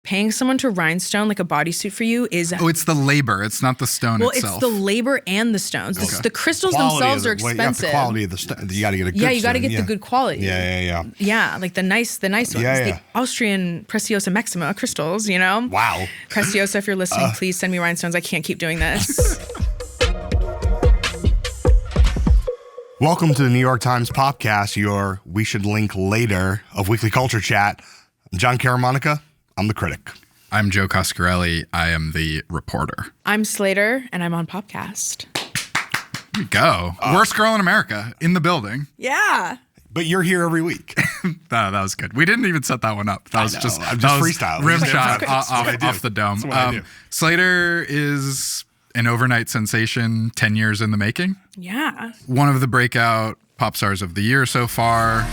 paying someone to rhinestone like a bodysuit for you is... Oh, it's the labor. It's not the stone itself. Well, it's the labor and the stones. Okay. The crystals themselves are expensive. The quality of the stone. You got to get a good Yeah, you got to stone, get the good quality. Yeah. Yeah, like the nice ones. Yeah. The Austrian Preciosa Maxima crystals, you know? Wow. Preciosa, if you're listening, please send me rhinestones. I can't keep doing this. Welcome to the New York Times Popcast, your We Should Link Later of Weekly Culture Chat. I'm John Caramonica. I'm the critic. I'm Joe Coscarelli. I am the reporter. I'm Slayyyter, and I'm on Popcast. Here we go. Worst girl in America in the building. Yeah. But you're here every week. That was good. We didn't even set that one up. That was just freestyle. Rim shot That's off the dome. That's what I do. Slayyyter is an overnight sensation, 10 years in the making. Yeah. One of the breakout pop stars of the year so far.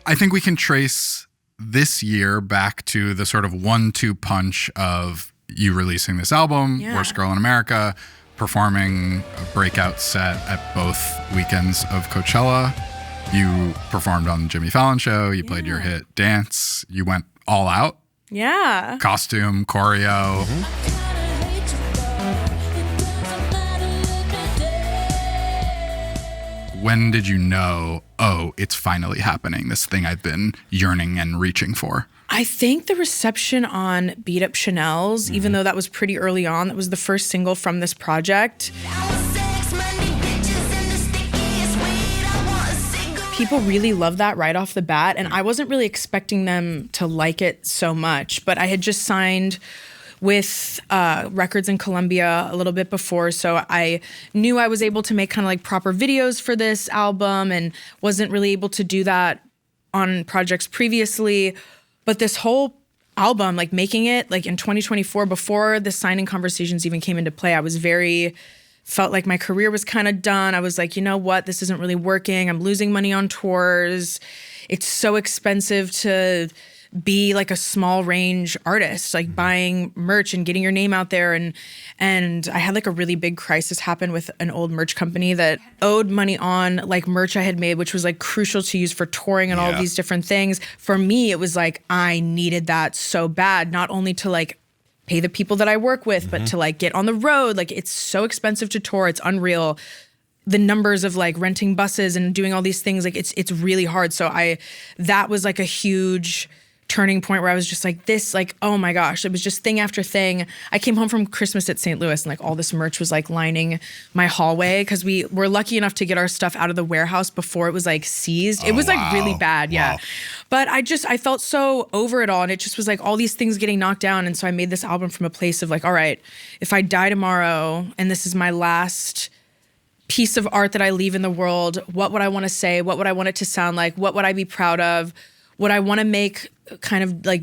I think we can trace this year back to the sort of 1-2 punch of you releasing this album, Worst Girl in America, performing a breakout set at both weekends of Coachella. You performed on the Jimmy Fallon show. You played your hit Dance. You went all out. Yeah. Costume, choreo. When did you know, oh, it's finally happening, this thing I've been yearning and reaching for? I think the reception on Beat Up Chanel's, even though that was pretty early on, that was the first single from this project. People really loved that right off the bat, and I wasn't really expecting them to like it so much, but I had just signed with records in Colombia a little bit before, so I knew I was able to make kind of like proper videos for this album and wasn't really able to do that on projects previously. But this whole album, like making it like in 2024, before the signing conversations even came into play, I was felt like my career was kind of done. I was like, you know what, this isn't really working. I'm losing money on tours. It's so expensive to be like a small range artist, like buying merch and getting your name out there. And I had like a really big crisis happen with an old merch company that owed money on like merch I had made, which was like crucial to use for touring and all of these different things. For me, it was like, I needed that so bad, not only to like pay the people that I work with, but to like get on the road. Like it's so expensive to tour. It's unreal. The numbers of like renting buses and doing all these things, like it's really hard. So that was like a huge turning point where I was just like this, like, oh my gosh, it was just thing after thing. I came home from Christmas at St. Louis and like all this merch was like lining my hallway because we were lucky enough to get our stuff out of the warehouse before it was like seized. It was like really bad, yeah. But I felt so over it all, and it just was like all these things getting knocked down. And so I made this album from a place of like, all right, if I die tomorrow and this is my last piece of art that I leave in the world, what would I want to say? What would I want it to sound like? What would I be proud of? Would I want to make kind of like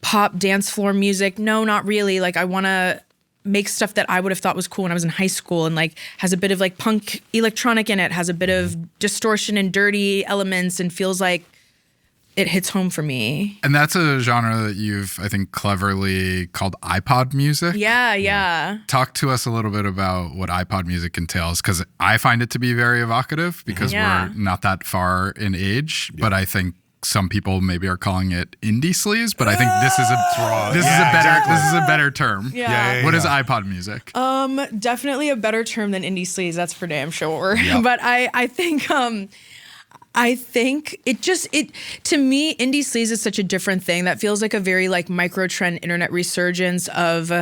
pop dance floor music? No, not really. Like I want to make stuff that I would have thought was cool when I was in high school and like has a bit of like punk electronic in it, has a bit of distortion and dirty elements, and feels like it hits home for me. And that's a genre that you've, I think, cleverly called iPod music. Yeah. Talk to us a little bit about what iPod music entails, because I find it to be very evocative because we're not that far in age, but I think some people maybe are calling it indie sleaze, but I think this is a better term. What is iPod music? Definitely a better term than indie sleaze, that's for damn sure. Yep. But I think it to me, indie sleaze is such a different thing. That feels like a very like micro trend internet resurgence of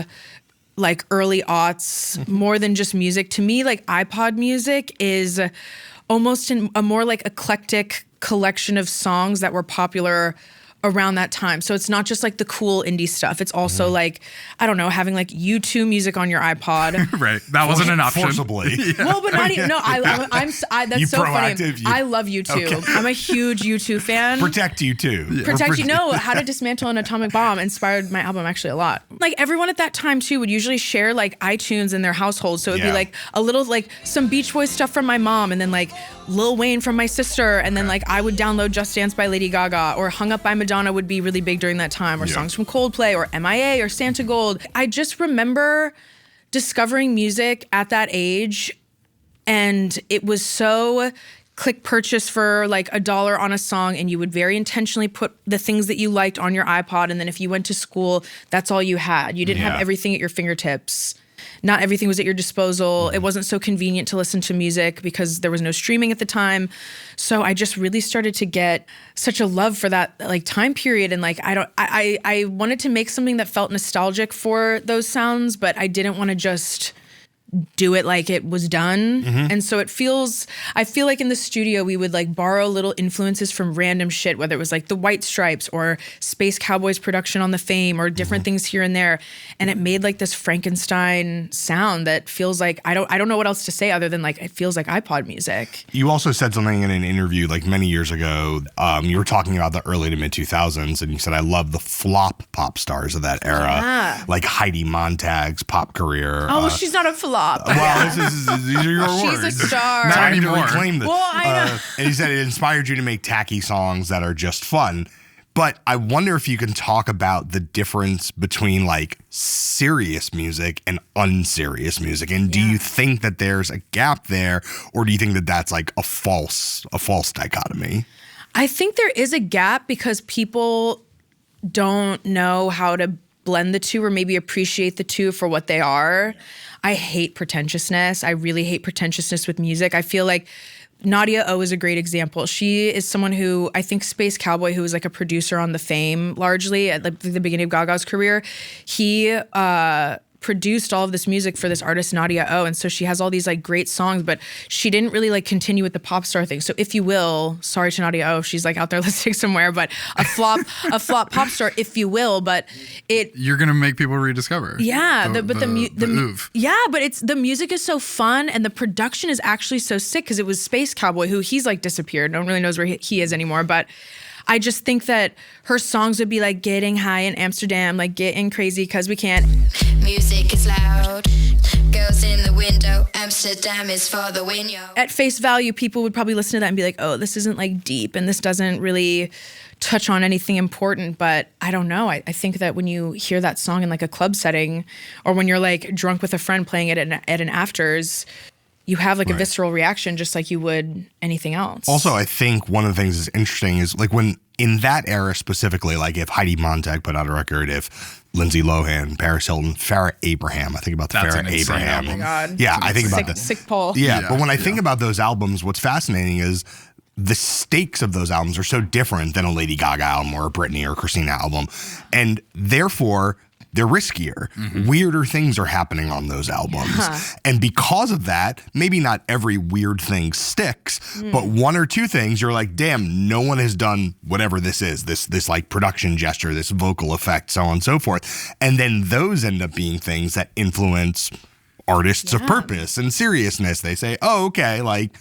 like early aughts, more than just music. To me, like iPod music is almost a more like eclectic collection of songs that were popular around that time. So it's not just like the cool indie stuff. It's also like, I don't know, having like U2 music on your iPod. Right. That wasn't an option. Forcibly. Well, but not even, no, that's You so proactive, funny. I love U2. Okay. I'm a huge U2 fan. Protect you too. Yeah. Protect you. No, How to Dismantle an Atomic Bomb inspired my album actually a lot. Like everyone at that time too would usually share like iTunes in their household. So it'd be like a little like some Beach Boys stuff from my mom, and then like Lil Wayne from my sister, and then like I would download Just Dance by Lady Gaga, or Hung Up by Madonna would be really big during that time, or songs from Coldplay or MIA or Santa Gold. I just remember discovering music at that age, and it was so click purchase for like $1 on a song, and you would very intentionally put the things that you liked on your iPod. And then if you went to school, that's all you had. You didn't have everything at your fingertips. Not everything was at your disposal. It wasn't so convenient to listen to music because there was no streaming at the time. So I just really started to get such a love for that like time period. And like, I wanted to make something that felt nostalgic for those sounds, but I didn't want to just do it like it was done. And so I feel like in the studio we would like borrow little influences from random shit, whether it was like the White Stripes or Space Cowboys production on the Fame or different things here and there. And it made like this Frankenstein sound that feels like, I don't know what else to say other than like, it feels like iPod music. You also said something in an interview like many years ago. You were talking about the early to mid 2000s, and you said, I love the flop pop stars of that era, like Heidi Montag's pop career. Oh, well, she's not a flop. Well, these are your words. She's a star. Not Time to anymore. reclaim this. Well, I know. And he said it inspired you to make tacky songs that are just fun. But I wonder if you can talk about the difference between like serious music and unserious music. And do you think that there's a gap there, or do you think that that's like a false dichotomy? I think there is a gap because people don't know how to blend the two or maybe appreciate the two for what they are. I hate pretentiousness. I really hate pretentiousness with music. I feel like Nadia O is a great example. She is someone who, I think Space Cowboy, who was like a producer on the Fame largely at the beginning of Gaga's career, he produced all of this music for this artist Nadia O, and so she has all these like great songs, but she didn't really like continue with the pop star thing. So if you will, sorry to Nadia O if she's like out there listening somewhere, but a flop pop star, if you will, but you're gonna make people rediscover. Yeah, the oeuvre. Yeah, but the music is so fun and the production is actually so sick because it was Space Cowboy, who he's like disappeared. No one really knows where he is anymore, but I just think that her songs would be like getting high in Amsterdam, like getting crazy because we can't. Music is loud, girls in the window, Amsterdam is for the win, yo. At face value, people would probably listen to that and be like, oh, this isn't like deep and this doesn't really touch on anything important. But I don't know. I think that when you hear that song in like a club setting or when you're like drunk with a friend playing it at an afters, you have like a visceral reaction just like you would anything else. Also, I think one of the things that's interesting is like when in that era specifically, like if Heidi Montag put out a record, if Lindsay Lohan, Paris Hilton, Farrah Abraham, I think about the That's Farrah an insane Abraham. album. Oh my God. Yeah, I think about that. Sick poll. Yeah, but when I think about those albums, what's fascinating is the stakes of those albums are so different than a Lady Gaga album or a Britney or Christina album. And therefore, they're riskier. Weirder things are happening on those albums. And because of that, maybe not every weird thing sticks, but one or two things you're like, damn, no one has done whatever this is, this like production gesture, this vocal effect, so on and so forth. And then those end up being things that influence artists of purpose and seriousness. They say, oh, okay, like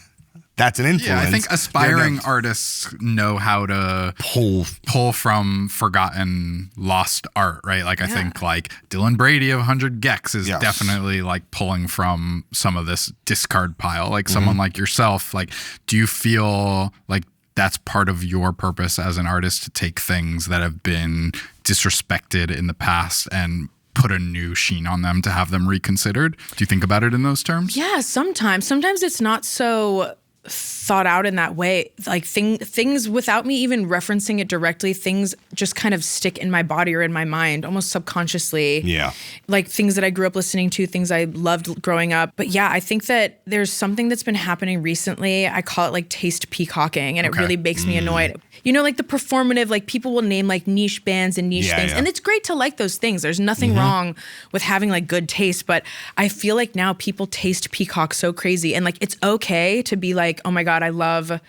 that's an influence. Yeah, I think aspiring artists know how to pull from forgotten, lost art, right? Like I think like Dylan Brady of 100 Gex is definitely like pulling from some of this discard pile. Like someone like yourself, like do you feel like that's part of your purpose as an artist to take things that have been disrespected in the past and put a new sheen on them to have them reconsidered? Do you think about it in those terms? Yeah, sometimes. Sometimes it's not so thought out in that way. Like things without me even referencing it directly, things just kind of stick in my body or in my mind almost subconsciously. Yeah. Like things that I grew up listening to, things I loved growing up. But yeah, I think that there's something that's been happening recently. I call it like taste peacocking, and it really makes me annoyed. You know, like the performative, like people will name like niche bands and niche things. And it's great to like those things. There's nothing wrong with having like good taste, but I feel like now people taste peacock so crazy. And like it's okay to be like, oh my God, I love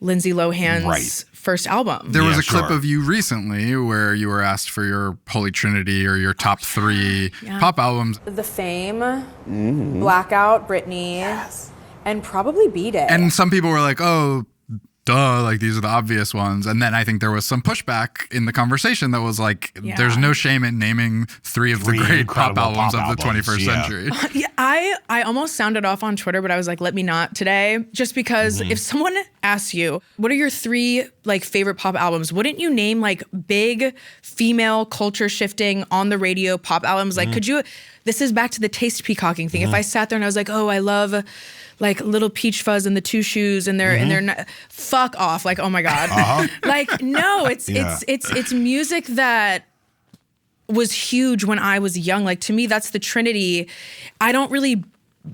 Lindsay Lohan's first album. There was a clip of you recently where you were asked for your Holy Trinity or your top three pop albums. The Fame, Blackout, Britney, and probably Beat It. And some people were like, oh, duh, like these are the obvious ones. And then I think there was some pushback in the conversation that was like, there's no shame in naming three of the great pop albums of the 21st century. I almost sounded off on Twitter, but I was like, let me not today. Just because if someone asks you, what are your three like favorite pop albums? Wouldn't you name like big female culture shifting on the radio pop albums? Like, could you, this is back to the taste peacocking thing. If I sat there and I was like, oh, I love like Little Peach Fuzz and the Two Shoes, and they're fuck off. Like, oh my God. Like, no, it's music that was huge when I was young. Like, to me, that's the Trinity. I don't really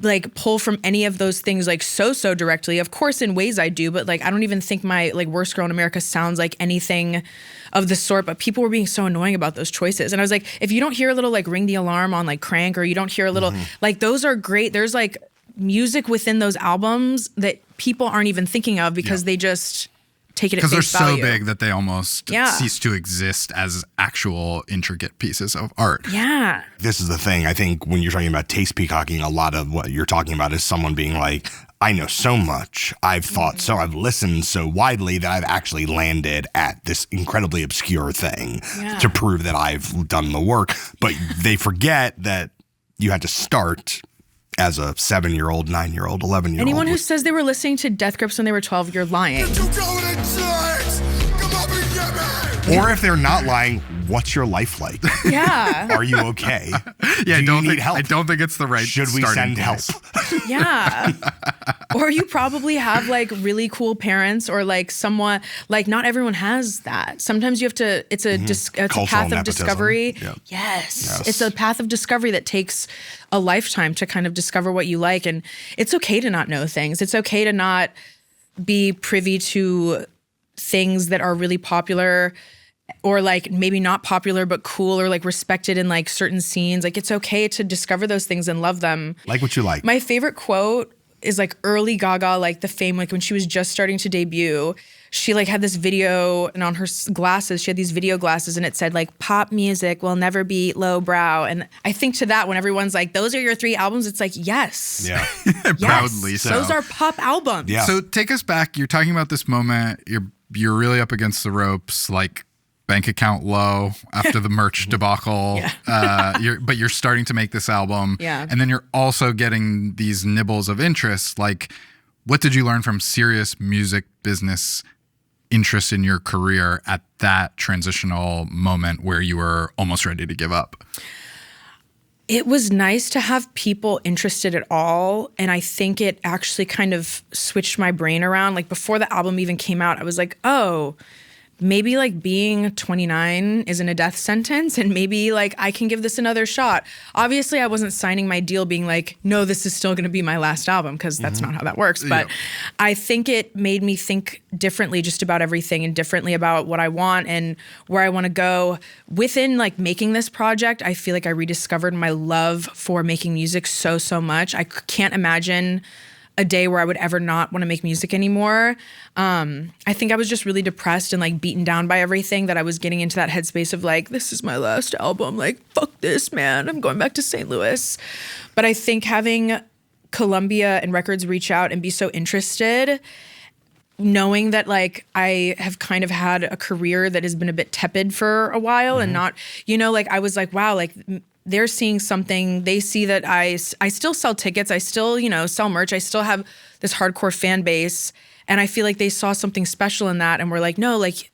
like pull from any of those things like so directly. Of course, in ways I do, but like I don't even think my like Worst Girl in America sounds like anything of the sort. But people were being so annoying about those choices, and I was like, if you don't hear a little like Ring the Alarm on like Crank, or you don't hear a little like, those are great. There's like music within those albums that people aren't even thinking of because they just take it at face value. Because they're so big that they almost cease to exist as actual intricate pieces of art. Yeah. This is the thing. I think when you're talking about taste peacocking, a lot of what you're talking about is someone being like, I know so much. I've thought so. I've listened so widely that I've actually landed at this incredibly obscure thing to prove that I've done the work. But they forget that you had to start as a 7-year-old, 9-year-old, 11-year-old. Anyone who says they were listening to Death Grips when they were 12, you're lying. Or if they're not lying, what's your life like? Yeah. Are you okay? Yeah, Do you need help? I don't think it's the right Should we send help? Yeah. Or you probably have like really cool parents, or like someone, like not everyone has that. Sometimes you have to, it's a path of discovery. Yep. Yes. It's a path of discovery that takes a lifetime to kind of discover what you like. And it's okay to not know things. It's okay to not be privy to things that are really popular, or like maybe not popular but cool, or like respected in like certain scenes. Like, it's okay to discover those things and love them. Like what you like. My favorite quote is like early Gaga, like the fame, like when she was just starting to debut, she like had this video, and on her glasses, she had these video glasses, and it said like, pop music will never be lowbrow. And I think to that, when everyone's like, those are your 3 albums, it's like, yes. Yeah. Proudly so. Those are pop albums. Yeah. So take us back. You're talking about this moment. You're really up against the ropes, like bank account low after the merch debacle. But you're starting to make this album. Yeah. And then you're also getting these nibbles of interest. Like, what did you learn from serious music business interest in your career at that transitional moment where you were almost ready to give up? It was nice to have people interested at all. And I think it actually kind of switched my brain around. Like, before the album even came out, I was like, oh, maybe like being 29 isn't a death sentence, and maybe like I can give this another shot. Obviously, I wasn't signing my deal being like, no, this is still going to be my last album, because that's not how that works. But I think it made me think differently just about everything, and differently about what I want and where I want to go. Within like making this project, I feel like I rediscovered my love for making music so much. I can't imagine a day where I would ever not want to make music anymore. I think I was just really depressed and like beaten down by everything, that I was getting into that headspace of like, this is my last album. Like, fuck this, man. I'm going back to St. Louis. But I think having Columbia and records reach out and be so interested, knowing that like I have kind of had a career that has been a bit tepid for a while, and not, like I was like, wow, like they're seeing something. They see that I still sell tickets. I still, sell merch. I still have this hardcore fan base. And I feel like they saw something special in that, and were like, no, like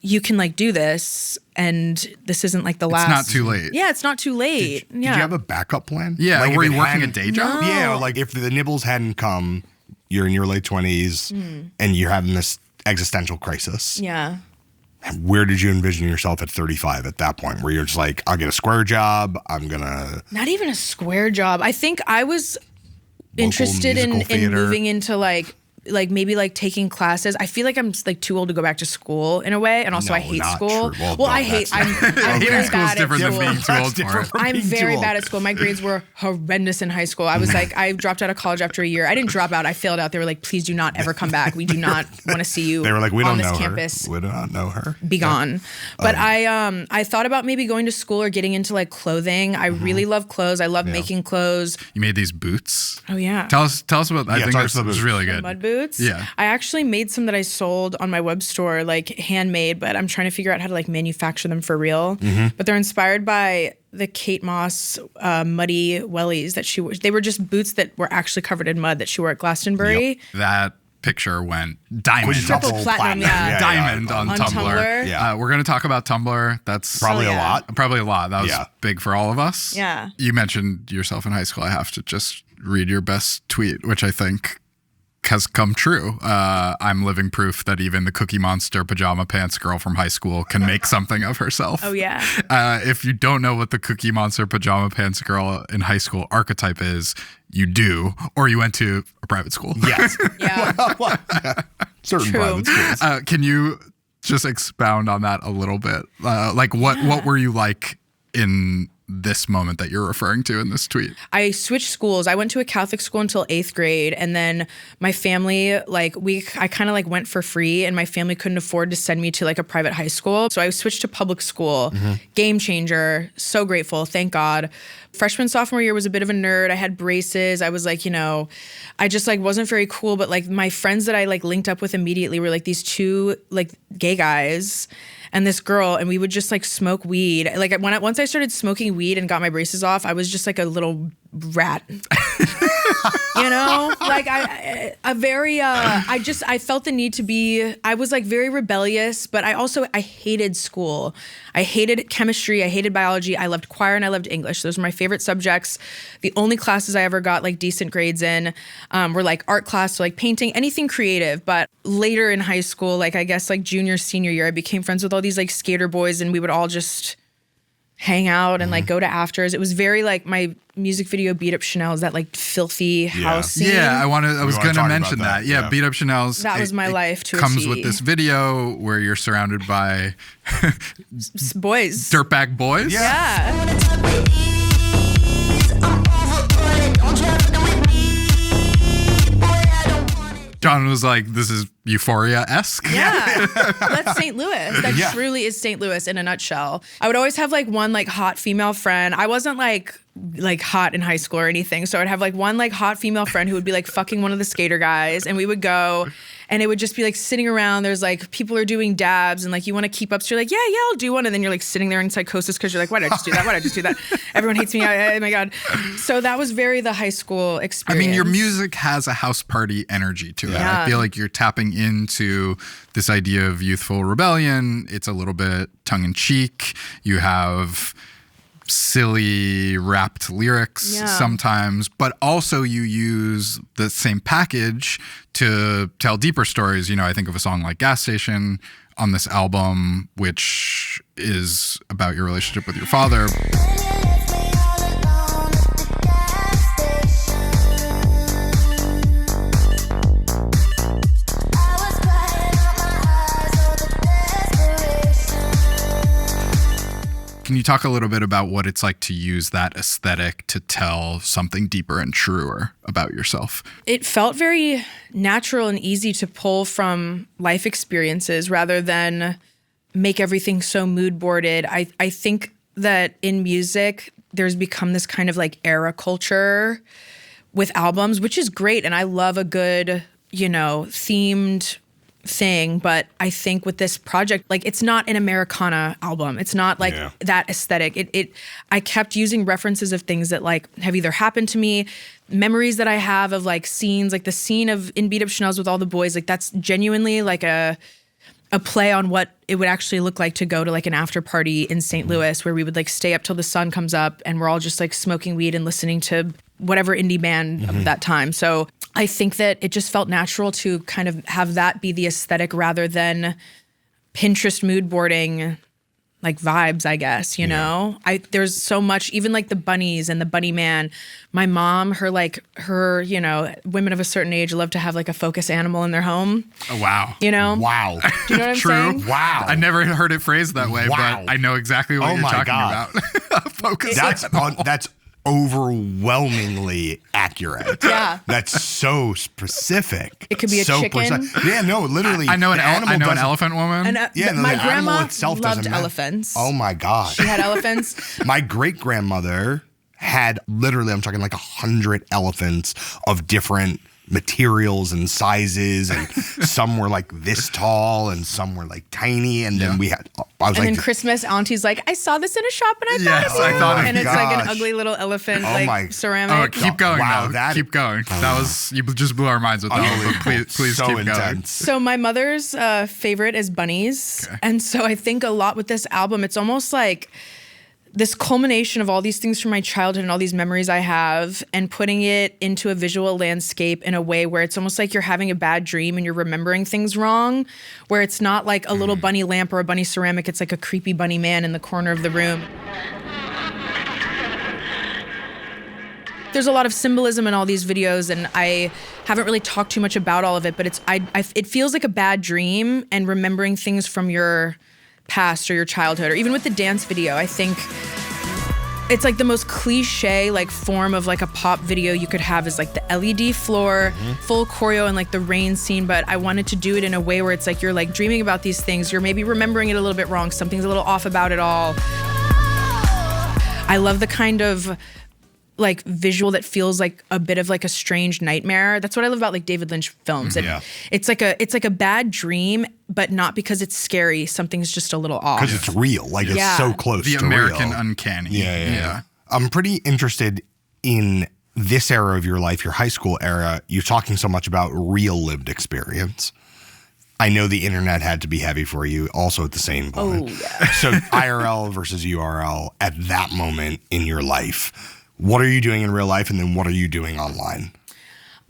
you can like do this, and this isn't like the last. It's not too late. Yeah, it's not too late. Did you have a backup plan? Yeah, Like, were if you it working a hadn't- day job? No. Yeah, like if the nibbles hadn't come, you're in your late 20s, and you're having this existential crisis. Yeah. Where did you envision yourself at 35 at that point, where you're just like, I'll get a square job, I'm gonna... Not even a square job. I think I was interested in theater. moving into like maybe like taking classes. I feel like I'm like too old to go back to school in a way, and also No, I hate not school. true. Well, Well, no, I hate. I'm Hating very school's bad at different than school. being too old for it. I'm very bad at school. My grades were horrendous in high school. I was like, I dropped out of college after a year. I didn't drop out. I failed out. They were like, please do not ever come back. We do not want to see you. They were like, we on don't this know campus. her. We do not know her. Be gone. But I thought about maybe going to school or getting into like clothing. I really love clothes. I love making clothes. You made these boots. Oh yeah. Tell us about. I Yeah, think tell this us about was boots. really good. Mud boots. Yeah. I actually made some that I sold on my web store, like handmade, but I'm trying to figure out how to like manufacture them for real. But they're inspired by the Kate Moss muddy wellies that they were just boots that were actually covered in mud that she wore at Glastonbury. That picture went diamond. Quintuple Triple platinum, yeah. Diamond on On Tumblr. Tumblr. Yeah. We're going to talk about Tumblr. That's Probably Oh, a yeah. lot. Probably a lot. That was Yeah. big for all of us. Yeah. You mentioned yourself in high school. I have to just read your best tweet, which I think has come true. I'm living proof that even the Cookie Monster pajama pants girl from high school can make something of herself. Oh, yeah. If you don't know what the Cookie Monster pajama pants girl in high school archetype is, you do, or you went to a private school. Yes. Yeah. Certain True. private schools. Can you just expound on that a little bit? What were you like in this moment that you're referring to in this tweet? I switched schools. I went to a Catholic school until 8th grade. And then my family, I kind of went for free, and my family couldn't afford to send me to a private high school. So I switched to public school. Game changer. So grateful. Thank God. Freshman, sophomore year was a bit of a nerd. I had braces. I was I just wasn't very cool. But my friends that I linked up with immediately were these two gay guys and this girl, and we would just smoke weed. Once I started smoking weed and got my braces off, I was just a little rat. I felt the need to be, I was very rebellious, but I hated school. I hated chemistry. I hated biology. I loved choir and I loved English. Those were my favorite subjects. The only classes I ever got decent grades in were art class, so painting, anything creative. But later in high school, I guess junior, senior year, I became friends with all these skater boys, and we would all just hang out and go to afters. It was very my music video Beat Up Chanel's, that filthy house scene. Yeah, I was going to mention that. Yeah, Beat Up Chanel's. That was my life to a comes T. with this video where you're surrounded by boys. Dirtbag boys. Yeah. John was like, this is Euphoria-esque. Yeah. That's St. Louis. That truly is St. Louis in a nutshell. I would always have one hot female friend. I wasn't hot in high school or anything. So I'd have one hot female friend who would be fucking one of the skater guys, and we would go and it would just be sitting around. There's people are doing dabs and you want to keep up. So you're yeah, I'll do one. And then you're sitting there in psychosis because you're why did I just do that? Why did I just do that? Everyone hates me. Oh my God. So that was very the high school experience. I mean, your music has a house party energy to it. Yeah. I feel like you're tapping into this idea of youthful rebellion. It's a little bit tongue in cheek. You have silly rapped lyrics sometimes, but also you use the same package to tell deeper stories. I think of a song like Gas Station on this album, which is about your relationship with your father. Can you talk a little bit about what it's like to use that aesthetic to tell something deeper and truer about yourself? It felt very natural and easy to pull from life experiences rather than make everything so mood boarded. I think that in music, there's become this kind of era culture with albums, which is great. And I love a good, themed thing, but I think with this project, it's not an Americana album. It's not that aesthetic. I kept using references of things that have either happened to me, memories that I have of scenes, the scene of in Beat Up Chanel's with all the boys. That's genuinely a play on what it would actually look like to go to an after party in St. Louis, where we would stay up till the sun comes up and we're all just smoking weed and listening to whatever indie band of that time. So I think that it just felt natural to kind of have that be the aesthetic rather than Pinterest mood boarding vibes, I guess, know? There's so much, even the bunnies and the bunny man. My mom, her women of a certain age love to have a focus animal in their home. Oh, wow. Wow. Do you know what I'm True. saying? Wow. I never heard it phrased that way, Wow. but I know exactly what you're talking God. about. Focus. That's overwhelmingly accurate. Yeah. That's so specific. It could be a so chicken. Yeah, no, literally. I know an an elephant woman. And my the animal grandma itself loved doesn't matter. elephants. Oh my God. She had elephants. My great-grandmother had literally, I'm talking 100 elephants of different materials and sizes, and some were this tall and some were tiny, and then we had And then Christmas, Auntie's I saw this in a shop and I thought Yes, of you. I thought of and you. it's an ugly little elephant, ceramic. Keep going. Wow, now. Keep going. That was, you just blew our minds with that one, but please so keep intense. going. So my mother's favorite is bunnies. Okay. And so I think a lot with this album, it's almost this culmination of all these things from my childhood and all these memories I have, and putting it into a visual landscape in a way where it's almost like you're having a bad dream and you're remembering things wrong, where it's not like a little bunny lamp or a bunny ceramic, it's like a creepy bunny man in the corner of the room. There's a lot of symbolism in all these videos, and I haven't really talked too much about all of it, but it feels like a bad dream and remembering things from your past or your childhood, or even with the dance video, I think it's like the most cliche like form of like a pop video you could have is like the LED floor, full choreo, and like the rain scene. But I wanted to do it in a way where it's like you're like dreaming about these things, you're maybe remembering it a little bit wrong, something's a little off about it all. I love the kind of like visual that feels like a bit of like a strange nightmare. That's what I love about like David Lynch films. And it's like a bad dream, but not because it's scary. Something's just a little off. Because it's real. Like it's so close the to American real. Uncanny. Yeah. I'm pretty interested in this era of your life, your high school era. You're talking so much about real lived experience. I know the internet had to be heavy for you also at the same moment. Oh, yeah. So IRL versus URL at that moment in your life. What are you doing in real life, and then what are you doing online?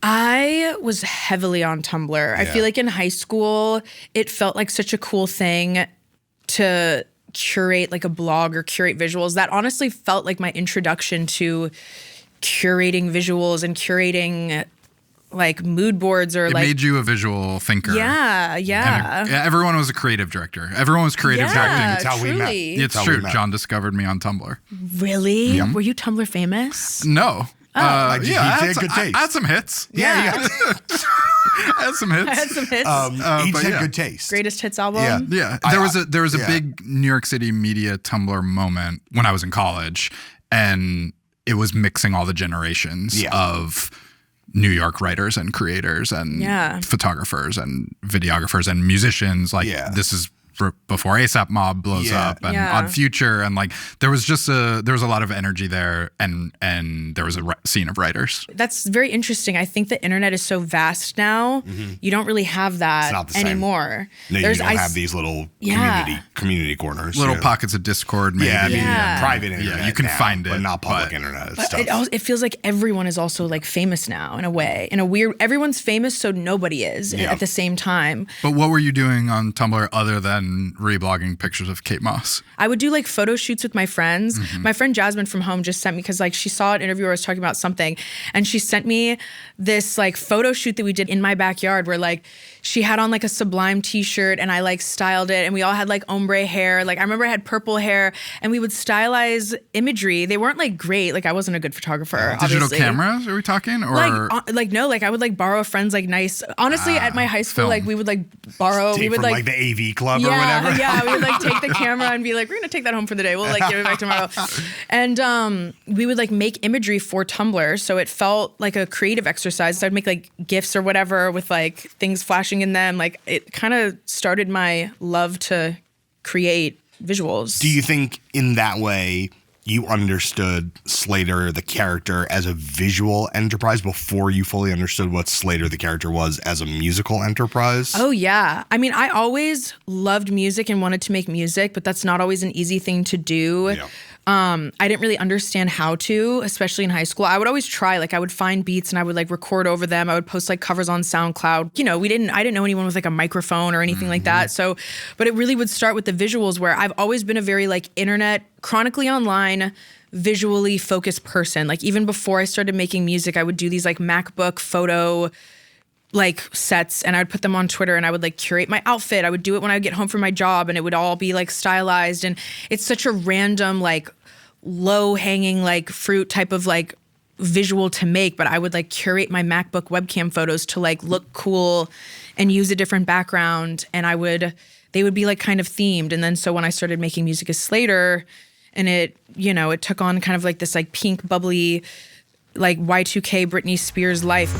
I was heavily on Tumblr. I feel like in high school, it felt like such a cool thing to curate like a blog or curate visuals. That honestly felt like my introduction to curating visuals and curating like mood boards or it made you a visual thinker. Yeah. And everyone was a creative director. Everyone was creative directing. That's how we met. It's true. John discovered me on Tumblr. Really? Yeah. Were you Tumblr famous? No. He had good taste. I had some hits. Yeah. I had some hits. He just had good taste. Greatest hits album? Yeah. There was a big New York City media Tumblr moment when I was in college, and it was mixing all the generations of New York writers and creators and photographers and videographers and musicians. Like this is before ASAP Mob blows up and Odd Future, and like there was a lot of energy there, and there was a scene of writers. That's very interesting. I think the internet is so vast now. You don't really have that anymore. No, you don't have these little community corners. Little pockets of Discord, maybe. Private internet. Yeah, you can find it, but not public internet but stuff. It feels like everyone is also like famous now in a way. In a weird, everyone's famous, so nobody is at the same time. But what were you doing on Tumblr other than reblogging pictures of Kate Moss? I would do like photo shoots with my friends. My friend Jasmine from home just sent me, because like she saw an interview where I was talking about something, and she sent me this like photo shoot that we did in my backyard where like she had on like a Sublime t-shirt and I like styled it, and we all had like ombre hair. Like I remember I had purple hair, and we would stylize imagery. They weren't like great. Like I wasn't a good photographer. Digital obviously. cameras, are we talking? Or no, like I would like borrow a friend's like nice. Honestly, at my high school, film. like we would like borrow. Take we would from like the AV club or whatever. Yeah, we would like take the camera and be like, we're gonna take that home for the day. We'll like give it back tomorrow. And we would like make imagery for Tumblr, so it felt like a creative exercise. So I'd make like GIFs or whatever with like things flashing in them. Like it kind of started my love to create visuals. Do you think in that way you understood Slayyyter, the character, as a visual enterprise before you fully understood what Slayyyter, the character, was as a musical enterprise? Oh, yeah. I mean, I always loved music and wanted to make music, but that's not always an easy thing to do. Yeah. I didn't really understand how to, especially in high school. I would always try, like I would find beats and I would like record over them. I would post like covers on SoundCloud. You know, I didn't know anyone with like a microphone or anything like that. So, but it really would start with the visuals, where I've always been a very like internet, chronically online, visually focused person. Like even before I started making music, I would do these like MacBook photo like sets, and I would put them on Twitter, and I would like curate my outfit. I would do it when I would get home from my job, and it would all be like stylized. And it's such a random, like low hanging, like fruit type of like visual to make, but I would like curate my MacBook webcam photos to like look cool and use a different background. And they would be like kind of themed. And then so when I started making music as Slayyyter, and it took on kind of like this like pink bubbly, like Y2K Britney Spears life.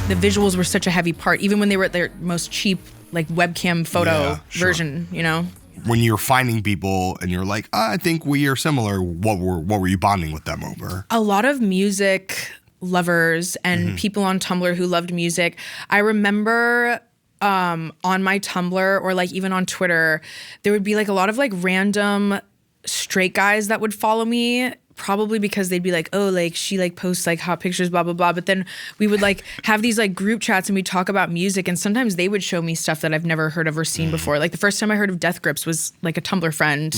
The visuals were such a heavy part, even when they were at their most cheap, like webcam photo version, you know? When you're finding people and you're like, I think we are similar, what were you bonding with them over? A lot of music lovers and people on Tumblr who loved music. I remember on my Tumblr or like even on Twitter, there would be like a lot of like random straight guys that would follow me, probably because they'd be like, oh, like she like posts like hot pictures, blah, blah, blah. But then we would like have these like group chats and we'd talk about music. And sometimes they would show me stuff that I've never heard of or seen before. Like the first time I heard of Death Grips was like a Tumblr friend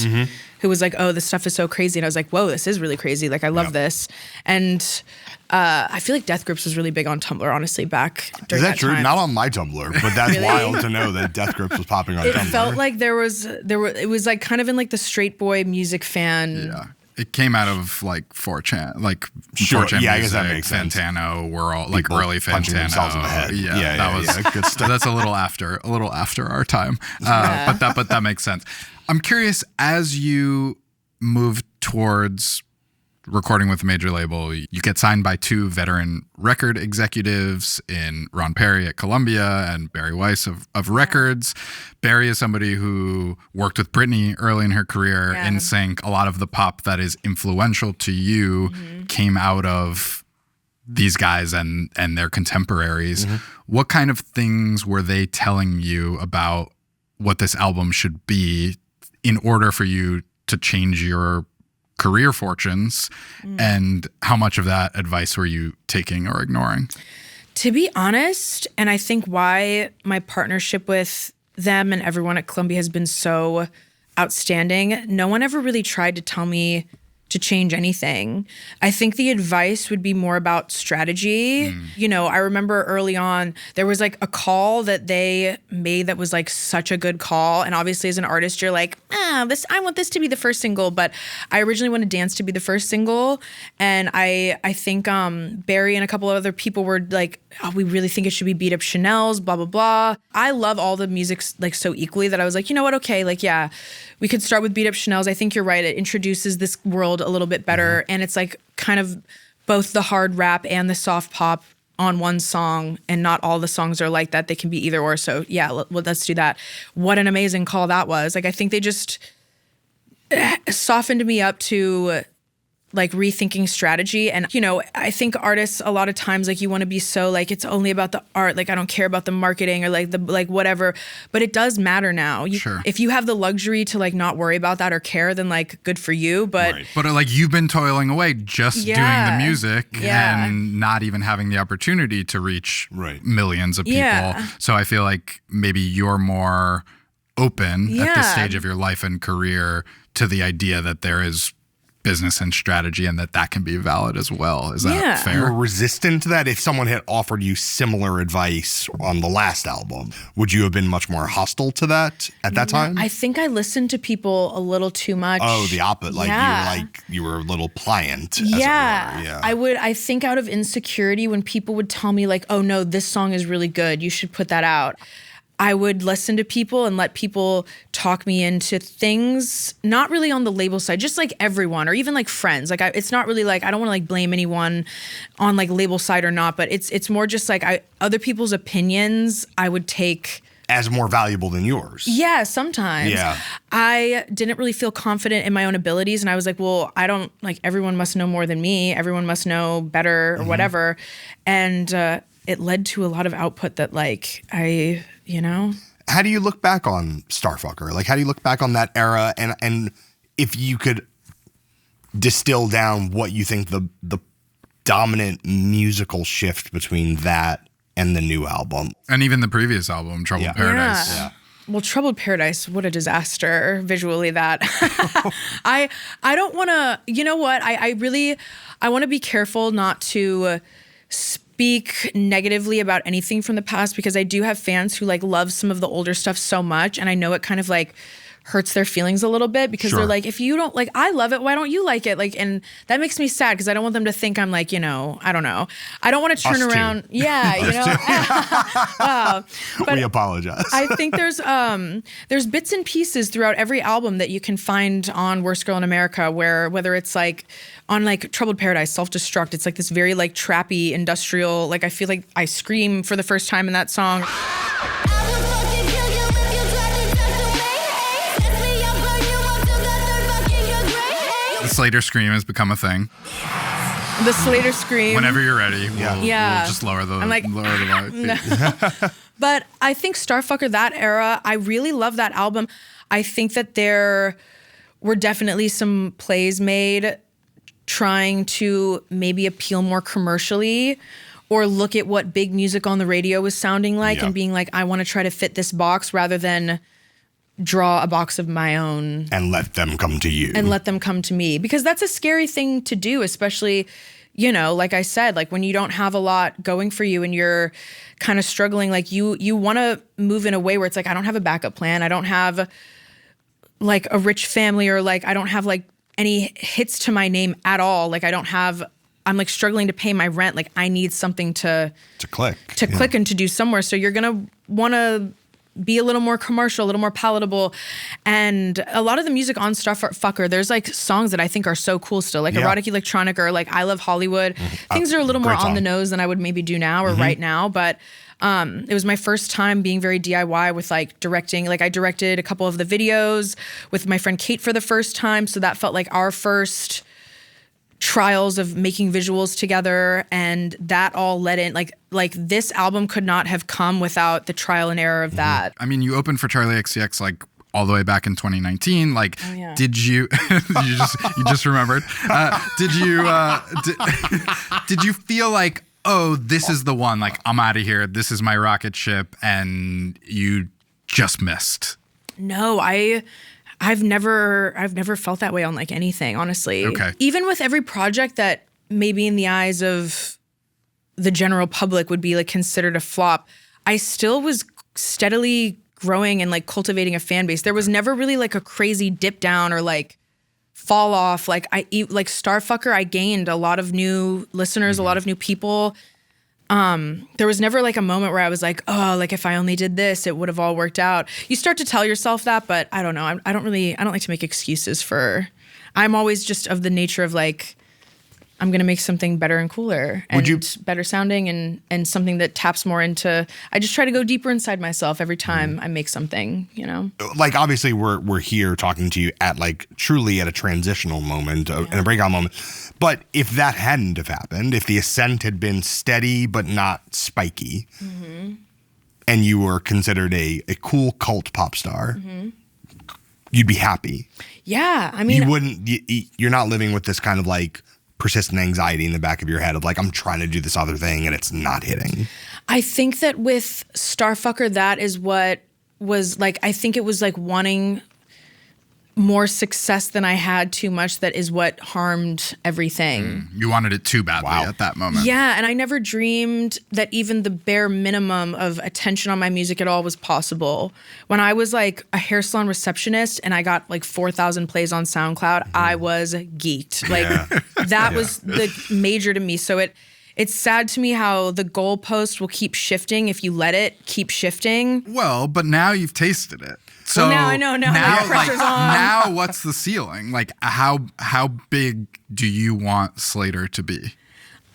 who was like, oh, this stuff is so crazy. And I was like, whoa, this is really crazy. Like I love this. And I feel like Death Grips was really big on Tumblr, honestly, back during that true? time. Not on my Tumblr, but that's Really? wild to know that Death Grips was popping on It Tumblr. felt like it was like kind of in like the straight boy music fan. Yeah. It came out of like 4chan, like Sure, 4chan yeah, I music, guess that makes sense. Fantano, we're all like People early punching themselves in the Fantano. head. Yeah, that was good stuff. That's a little after our time. But that makes sense. I'm curious, as you move towards recording with a major label, you get signed by two veteran record executives in Ron Perry at Columbia and Barry Weiss of Records. Barry is somebody who worked with Britney early in her career. Yeah. NSYNC, a lot of the pop that is influential to you came out of these guys and their contemporaries. What kind of things were they telling you about what this album should be in order for you to change your career fortunes, and how much of that advice were you taking or ignoring? To be honest, and I think why my partnership with them and everyone at Columbia has been so outstanding, no one ever really tried to tell me to change anything. I think the advice would be more about strategy. You know, I remember early on, there was like a call that they made that was like such a good call. And obviously as an artist, you're like, I want this to be the first single. But I originally wanted Dance to be the first single. And I think Barry and a couple of other people were like, oh, we really think it should be Beat Up Chanel's, blah, blah, blah. I love all the music like so equally that I was like, you know what? Okay, like, yeah, we could start with Beat Up Chanel's. I think you're right. It introduces this world a little bit better. And it's like kind of both the hard rap and the soft pop on one song, and not all the songs are like that. They can be either or. So yeah, let's do that. What an amazing call that was. Like, I think they just softened me up to like rethinking strategy. And, you know, I think artists a lot of times, like, you want to be so like, it's only about the art. Like, I don't care about the marketing or like the, like whatever, but it does matter now. Sure. If you have the luxury to like not worry about that or care, then like good for you. But But like, you've been toiling away just doing the music and not even having the opportunity to reach millions of people. Yeah. So I feel like maybe you're more open at this stage of your life and career to the idea that there is business and strategy and that can be valid as well. Is that fair? You're resistant to that? If someone had offered you similar advice on the last album, would you have been much more hostile to that at that time? I think I listened to people a little too much. Oh, the opposite. Like you were a little pliant. As Yeah. it were. Yeah. I think out of insecurity, when people would tell me like, oh no, this song is really good, you should put that out, I would listen to people and let people talk me into things, not really on the label side, just like everyone or even like friends. Like it's not really like, I don't want to like blame anyone on like label side or not, but it's more just like other people's opinions I would take as more valuable than yours. Yeah, sometimes. Yeah. I didn't really feel confident in my own abilities. And I was like, well, I don't, like, everyone must know more than me. Everyone must know better or whatever. And it led to a lot of output that, like, you know. How do you look back on Starfucker? Like, how do you look back on that era? And if you could distill down what you think the dominant musical shift between that and the new album. And even the previous album, Troubled Paradise. Yeah. Well, Troubled Paradise, what a disaster visually that. I don't want to, you know what? I want to be careful not to speak negatively about anything from the past, because I do have fans who like love some of the older stuff so much. And I know it kind of like hurts their feelings a little bit, because they're like, if you don't like, I love it, why don't you like it? Like, and that makes me sad, because I don't want them to think I'm like, you know, I don't know. I don't want to turn around. Yeah, you know. But we apologize. I think there's bits and pieces throughout every album that you can find on Worst Girl in America, whether it's like on like Troubled Paradise, Self-Destruct, it's like this very like trappy industrial, like I feel like I scream for the first time in that song. The Slayyyter scream has become a thing. The Slayyyter scream. Whenever you're ready, Yeah. we'll just lower the volume. But I think Starfucker, that era, I really love that album. I think that there were definitely some plays made trying to maybe appeal more commercially or look at what big music on the radio was sounding like and being like, I want to try to fit this box rather than draw a box of my own. And let them come to you. And let them come to me. Because that's a scary thing to do, especially, you know, like I said, like when you don't have a lot going for you and you're kind of struggling, like you want to move in a way where it's like, I don't have a backup plan. I don't have like a rich family, or like I don't have like any hits to my name at all. Like I'm like struggling to pay my rent. Like I need something to click. Click and to do somewhere. So you're going to want to be a little more commercial, a little more palatable. And a lot of the music on Starfucker, there's like songs that I think are so cool still, like Erotic Electronic or like I Love Hollywood. Things are a little more on the nose than I would maybe do now or right now. But it was my first time being very DIY with like directing. Like I directed a couple of the videos with my friend Kate for the first time. So that felt like our first trials of making visuals together, and that all led in like this album could not have come without the trial and error of that. I mean, you opened for Charlie XCX like all the way back in 2019. Like, did you you just remembered? Did you feel like, oh, this is the one? Like, I'm out of here. This is my rocket ship, and you just missed? No, I've never felt that way on like anything, honestly. Okay. Even with every project that maybe in the eyes of the general public would be like considered a flop, I still was steadily growing and like cultivating a fan base. There was never really like a crazy dip down or like fall off. Like Starfucker, I gained a lot of new listeners, a lot of new people. There was never like a moment where I was like, oh, like if I only did this, it would have all worked out. You start to tell yourself that, but I don't know. I don't like to make excuses I'm always just of the nature of like, I'm going to make something better and cooler and better sounding and something that taps more into, I just try to go deeper inside myself every time I make something, you know? Like, obviously we're here talking to you at like truly at a transitional moment in a breakout moment. But if that hadn't have happened, if the ascent had been steady but not spiky, and you were considered a cool cult pop star, you'd be happy. Yeah, I mean, you're not living with this kind of like persistent anxiety in the back of your head of like, I'm trying to do this other thing and it's not hitting. I think that with Starfucker, that is what was like, I think it was like wanting more success than I had too much. That is what harmed everything. You wanted it too badly at that moment. Yeah, and I never dreamed that even the bare minimum of attention on my music at all was possible. When I was like a hair salon receptionist and I got like 4,000 plays on SoundCloud, I was geeked. Like that was the major to me. So it's sad to me how the goalpost will keep shifting if you let it keep shifting. Well, but now you've tasted it. So now I know. Now the pressure's on. Now what's the ceiling? Like how big do you want Slayyyter to be?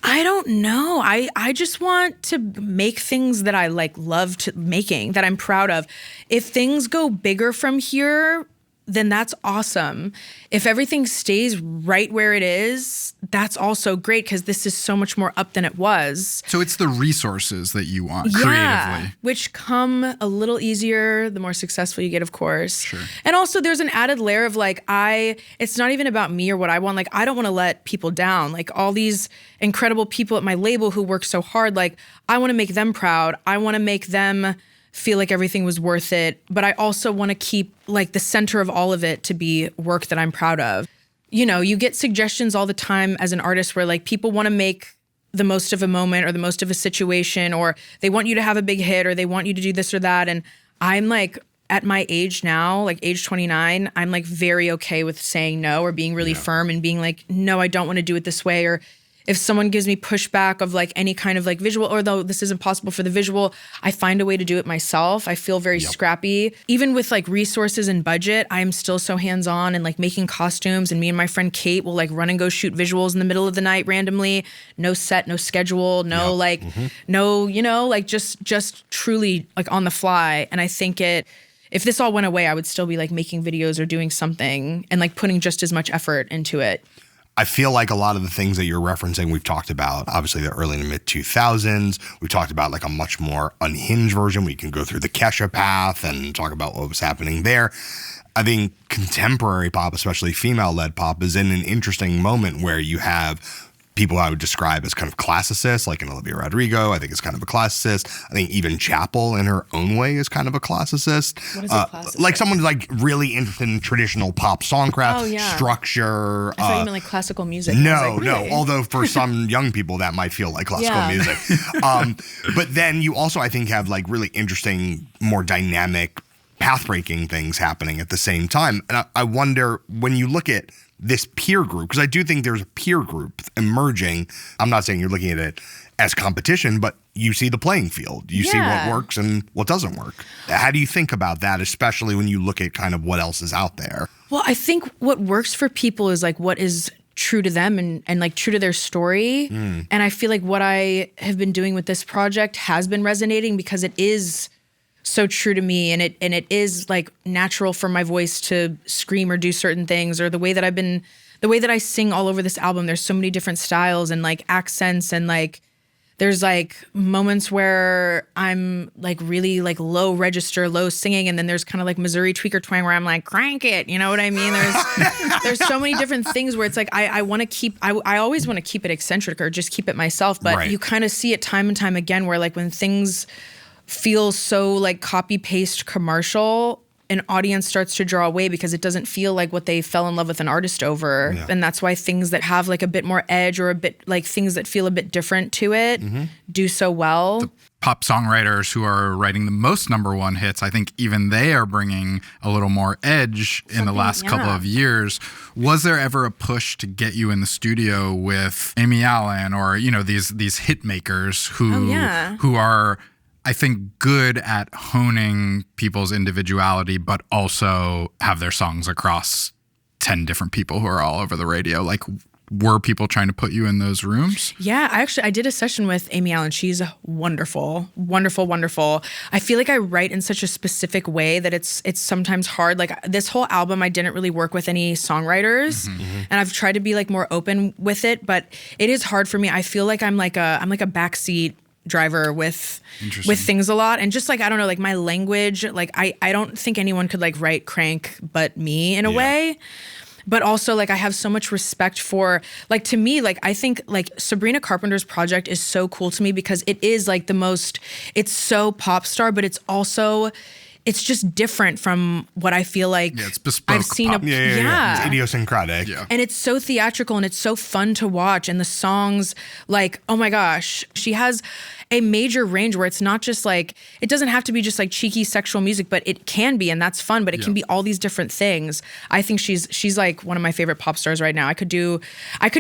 I don't know. I just want to make things that I like love to making, that I'm proud of. If things go bigger from here, then that's awesome. If everything stays right where it is, that's also great because this is so much more up than it was. So it's the resources that you want creatively. Which come a little easier the more successful you get, of course. Sure. And also there's an added layer of like, it's not even about me or what I want. Like, I don't want to let people down. Like all these incredible people at my label who work so hard, like I want to make them proud. I want to make them feel like everything was worth it, but I also want to keep like the center of all of it to be work that I'm proud of. You know, you get suggestions all the time as an artist where like people want to make the most of a moment or the most of a situation, or they want you to have a big hit or they want you to do this or that. And I'm like, at my age now, like age 29, I'm like very okay with saying no or being really firm and being like, no, I don't want to do it this way. Or if someone gives me pushback of like any kind of like visual, or though this isn't possible for the visual, I find a way to do it myself. I feel very scrappy. Even with like resources and budget, I'm still so hands-on and like making costumes, and me and my friend Kate will like run and go shoot visuals in the middle of the night randomly. No set, no schedule, no like, no, you know, like just truly like on the fly. And I think if this all went away, I would still be like making videos or doing something and like putting just as much effort into it. I feel like a lot of the things that you're referencing, we've talked about, obviously the early to mid 2000s. We talked about like a much more unhinged version. We can go through the Kesha path and talk about what was happening there. I think contemporary pop, especially female-led pop, is in an interesting moment where you have people I would describe as kind of classicists, like an Olivia Rodrigo, I think is kind of a classicist. I think even Chappell in her own way is kind of a classicist. What is a classicist? Like someone like really interested in traditional pop songcraft, structure. I thought you meant like classical music. No, like, really? Although for some young people that might feel like classical music. But then you also, I think, have like really interesting, more dynamic, path-breaking things happening at the same time. And I wonder, when you look at this peer group, because I do think there's a peer group emerging. I'm not saying you're looking at it as competition, but you see the playing field. You see what works and what doesn't work. How do you think about that, especially when you look at kind of what else is out there? Well, I think what works for people is like what is true to them and like true to their story. And I feel like what I have been doing with this project has been resonating because it is so true to me, and it is like natural for my voice to scream or do certain things, or the way that I sing all over this album. There's so many different styles and like accents, and like there's like moments where I'm like really like low register, low singing, and then there's kind of like Missouri tweaker twang where I'm like crank it, you know what I mean? There's so many different things where it's like I want to keep I always want to keep it eccentric or just keep it myself, but you kind of see it time and time again where like when things feel so like copy paste commercial, an audience starts to draw away because it doesn't feel like what they fell in love with an artist over. And that's why things that have like a bit more edge or a bit like things that feel a bit different to it do so well. The pop songwriters who are writing the most number one hits, I think even they are bringing a little more edge in the last couple of years. Was there ever a push to get you in the studio with Amy Allen or, you know, these hit makers who are, I think, good at honing people's individuality, but also have their songs across 10 different people who are all over the radio? Like, were people trying to put you in those rooms? Yeah, I did a session with Amy Allen. She's wonderful, wonderful, wonderful. I feel like I write in such a specific way that it's sometimes hard. Like this whole album, I didn't really work with any songwriters, and I've tried to be like more open with it, but it is hard for me. I feel like I'm like a backseat driver with things a lot, and just like I don't know, like my language, like I don't think anyone could like write crank but me in a way. But also like I have so much respect for, like, to me, like I think like Sabrina Carpenter's project is so cool to me because it is like it's so pop star, but it's just different from what I feel like it's bespoke I've seen. pop. It's idiosyncratic. And it's so theatrical and it's so fun to watch. And the songs, like, oh my gosh, she has a major range where it's not just like, it doesn't have to be just like cheeky sexual music, but it can be, and that's fun, but it can be all these different things. I think she's like one of my favorite pop stars right now. I could do like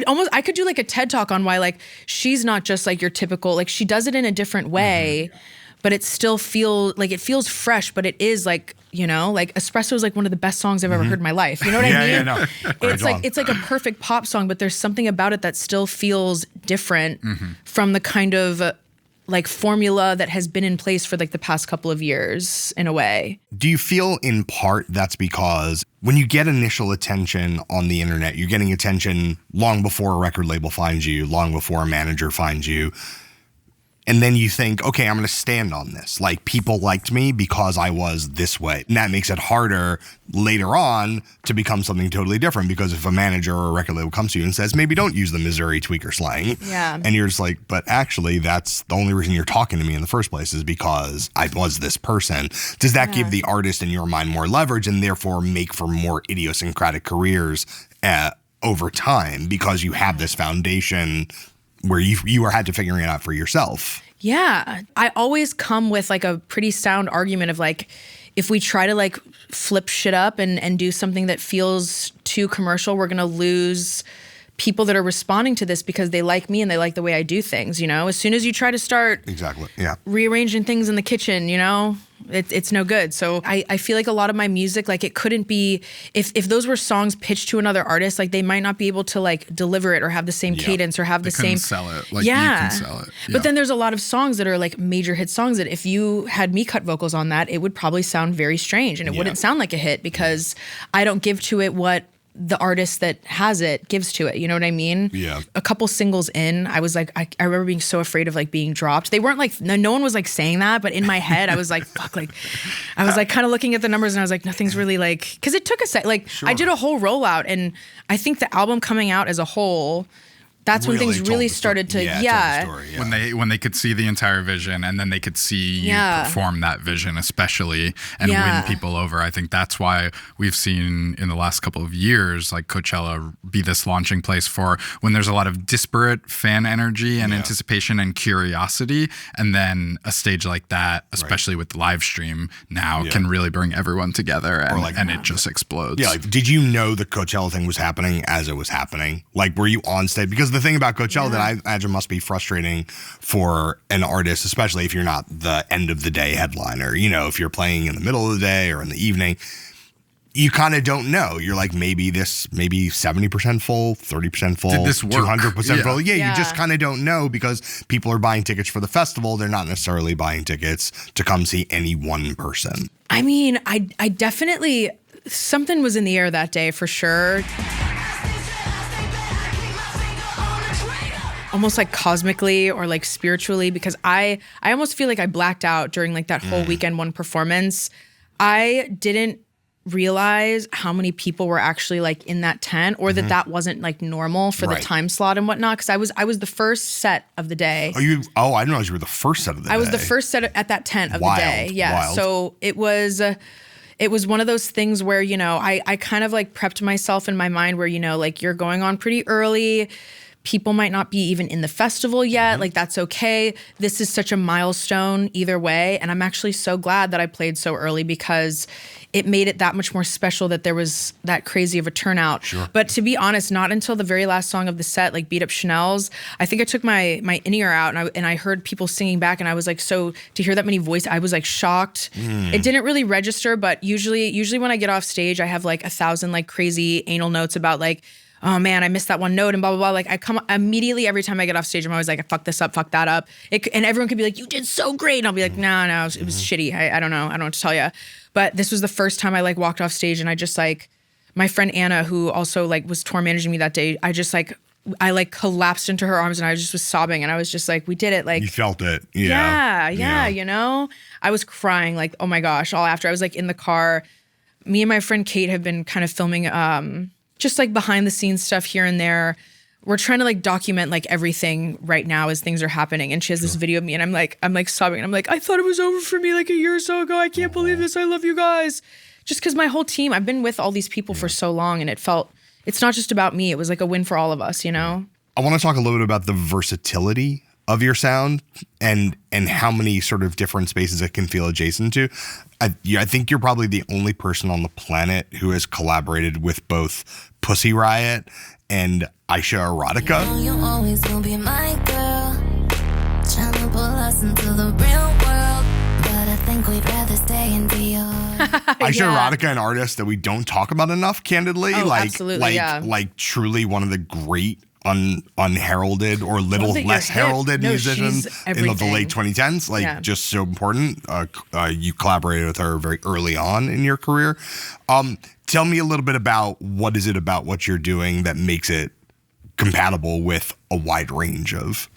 a TED Talk on why like she's not just like your typical, like she does it in a different way. But it still feels fresh, but it is like, you know, like Espresso is like one of the best songs I've ever heard in my life. You know what I mean? It's like a perfect pop song, but there's something about it that still feels different from the kind of like formula that has been in place for like the past couple of years in a way. Do you feel in part that's because when you get initial attention on the internet, you're getting attention long before a record label finds you, long before a manager finds you, and then you think, okay, I'm going to stand on this. Like, people liked me because I was this way. And that makes it harder later on to become something totally different, because if a manager or a record label comes to you and says, maybe don't use the Missouri tweaker slang. And you're just like, but actually, that's the only reason you're talking to me in the first place is because I was this person. Does that give the artist in your mind more leverage and therefore make for more idiosyncratic careers over time, because you have this foundation where you had to figure it out for yourself? Yeah. I always come with like a pretty sound argument of like, if we try to like flip shit up and do something that feels too commercial, we're going to lose people that are responding to this because they like me and they like the way I do things, you know? As soon as you try to start rearranging things in the kitchen, you know, it's no good. So I feel like a lot of my music, like it couldn't be, if those were songs pitched to another artist, like they might not be able to like deliver it or have the same cadence or have the same. Sell it like you can sell it. But then there's a lot of songs that are like major hit songs that if you had me cut vocals on that, it would probably sound very strange and it wouldn't sound like a hit because I don't give to it what the artist that has it gives to it. You know what I mean? Yeah. A couple singles in, I was like, I remember being so afraid of like being dropped. They weren't like, no one was like saying that, but in my head, I was like, fuck, like, I was like kind of looking at the numbers and I was like, nothing's really like, because it took a sec. Like, I did a whole rollout, and I think the album coming out as a whole, that's when things really started to, told the story, when they could see the entire vision, and then they could see you perform that vision, especially, and win people over. I think that's why we've seen in the last couple of years, like Coachella be this launching place for when there's a lot of disparate fan energy and anticipation and curiosity, and then a stage like that, especially with the live stream now, can really bring everyone together, and it just explodes. Yeah, like, did you know the Coachella thing was happening as it was happening? Like, were you on stage? Because the thing about Coachella that I imagine must be frustrating for an artist, especially if you're not the end of the day headliner. You know, if you're playing in the middle of the day or in the evening, you kind of don't know. You're like, maybe 70% full, 30% full, did this work? 200% full. Yeah, you just kind of don't know, because people are buying tickets for the festival. They're not necessarily buying tickets to come see any one person. I mean, I definitely, something was in the air that day for sure. Almost like cosmically or like spiritually, because I almost feel like I blacked out during like that whole weekend one performance. I didn't realize how many people were actually like in that tent, or that wasn't like normal for the time slot and whatnot. Because I was the first set of the day. I didn't realize you were the first set of the day. I was the first set at that tent of the day. Yeah. Wild. So it was one of those things where, you know, I kind of like prepped myself in my mind where, you know, like, you're going on pretty early. People might not be even in the festival yet. Like, that's okay. This is such a milestone either way. And I'm actually so glad that I played so early, because it made it that much more special that there was that crazy of a turnout. Sure. But to be honest, not until the very last song of the set, like Beat Up Chanel's, I think I took my in-ear out and I heard people singing back, and I was like, so to hear that many voices, I was like shocked. It didn't really register, but usually when I get off stage, I have like 1,000 like crazy anal notes about like, oh man, I missed that one note and blah, blah, blah. Like, I come immediately every time I get off stage, I'm always like, I fucked this up, fuck that up. And everyone could be like, you did so great. And I'll be like, no, it was shitty. I don't know. I don't know what to tell you. But this was the first time I like walked off stage, and I just like, my friend Anna, who also like was tour managing me that day, I like collapsed into her arms, and I just was sobbing, and I was just like, we did it. Like, you felt it. Yeah, you know, I was crying like, oh my gosh, all after. I was like in the car. Me and my friend Kate have been kind of filming, just like behind the scenes stuff here and there. We're trying to like document like everything right now as things are happening. And she has this video of me, and I'm like sobbing. And I'm like, I thought it was over for me like a year or so ago. I can't believe this. I love you guys. Just because my whole team, I've been with all these people for so long, and it's not just about me. It was like a win for all of us, you know? I want to talk a little bit about the versatility of your sound and how many sort of different spaces it can feel adjacent to. I think you're probably the only person on the planet who has collaborated with both Pussy Riot and Aisha Erotica. You always will be my girl, trying to pull us into the real world, but I think we'd rather stay in VR. Aisha Erotica, an artist that we don't talk about enough, candidly. Oh, absolutely, like truly one of the great unheralded or little less heralded musicians in the late 2010s. Like, just so important. You collaborated with her very early on in your career. Tell me a little bit about what is it about what you're doing that makes it compatible with a wide range of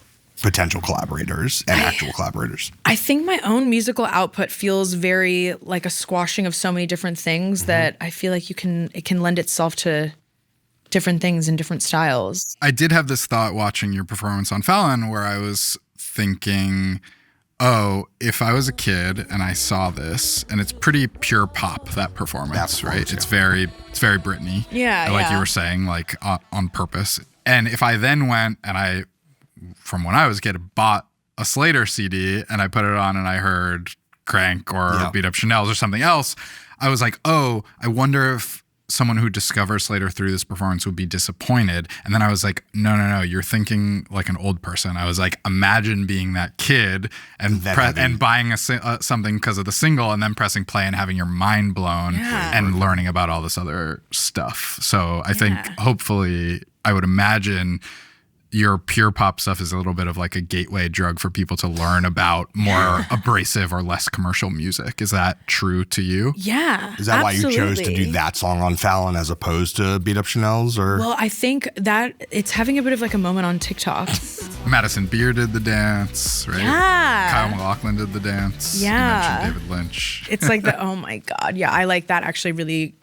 potential collaborators and actual collaborators. I think my own musical output feels very like a squashing of so many different things that I feel like it can lend itself to different things in different styles. I did have this thought watching your performance on Fallon where I was thinking, oh, if I was a kid and I saw this, and it's pretty pure pop, that performance, right? Yeah. It's very Britney. Yeah, like you were saying, like on purpose. And if I then went and from when I was a kid, bought a Slayyyter CD and I put it on and I heard Crank or Beat Up Chanel's or something else, I was like, oh, I wonder if someone who discovers Slayyyter through this performance would be disappointed. And then I was like, no, you're thinking like an old person. I was like, imagine being that kid and buying something because of the single and then pressing play and having your mind blown and learning about all this other stuff. So I think hopefully, I would imagine your pure pop stuff is a little bit of like a gateway drug for people to learn about more abrasive or less commercial music. Is that true to you? Yeah. Is that absolutely. why you chose to do that song on Fallon as opposed to Beat Up Chanel's? Or Well, I think that it's having a bit of like a moment on TikTok. Madison Beer did the dance, right? Yeah. Kyle MacLachlan did the dance. Yeah. You mentioned David Lynch. It's like oh my God. Yeah, I like that actually really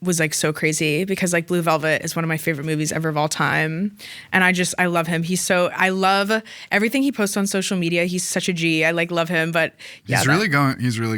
was like so crazy because like Blue Velvet is one of my favorite movies ever of all time. And I love him. I love everything he posts on social media. He's such a G. I like love him, but yeah. He's really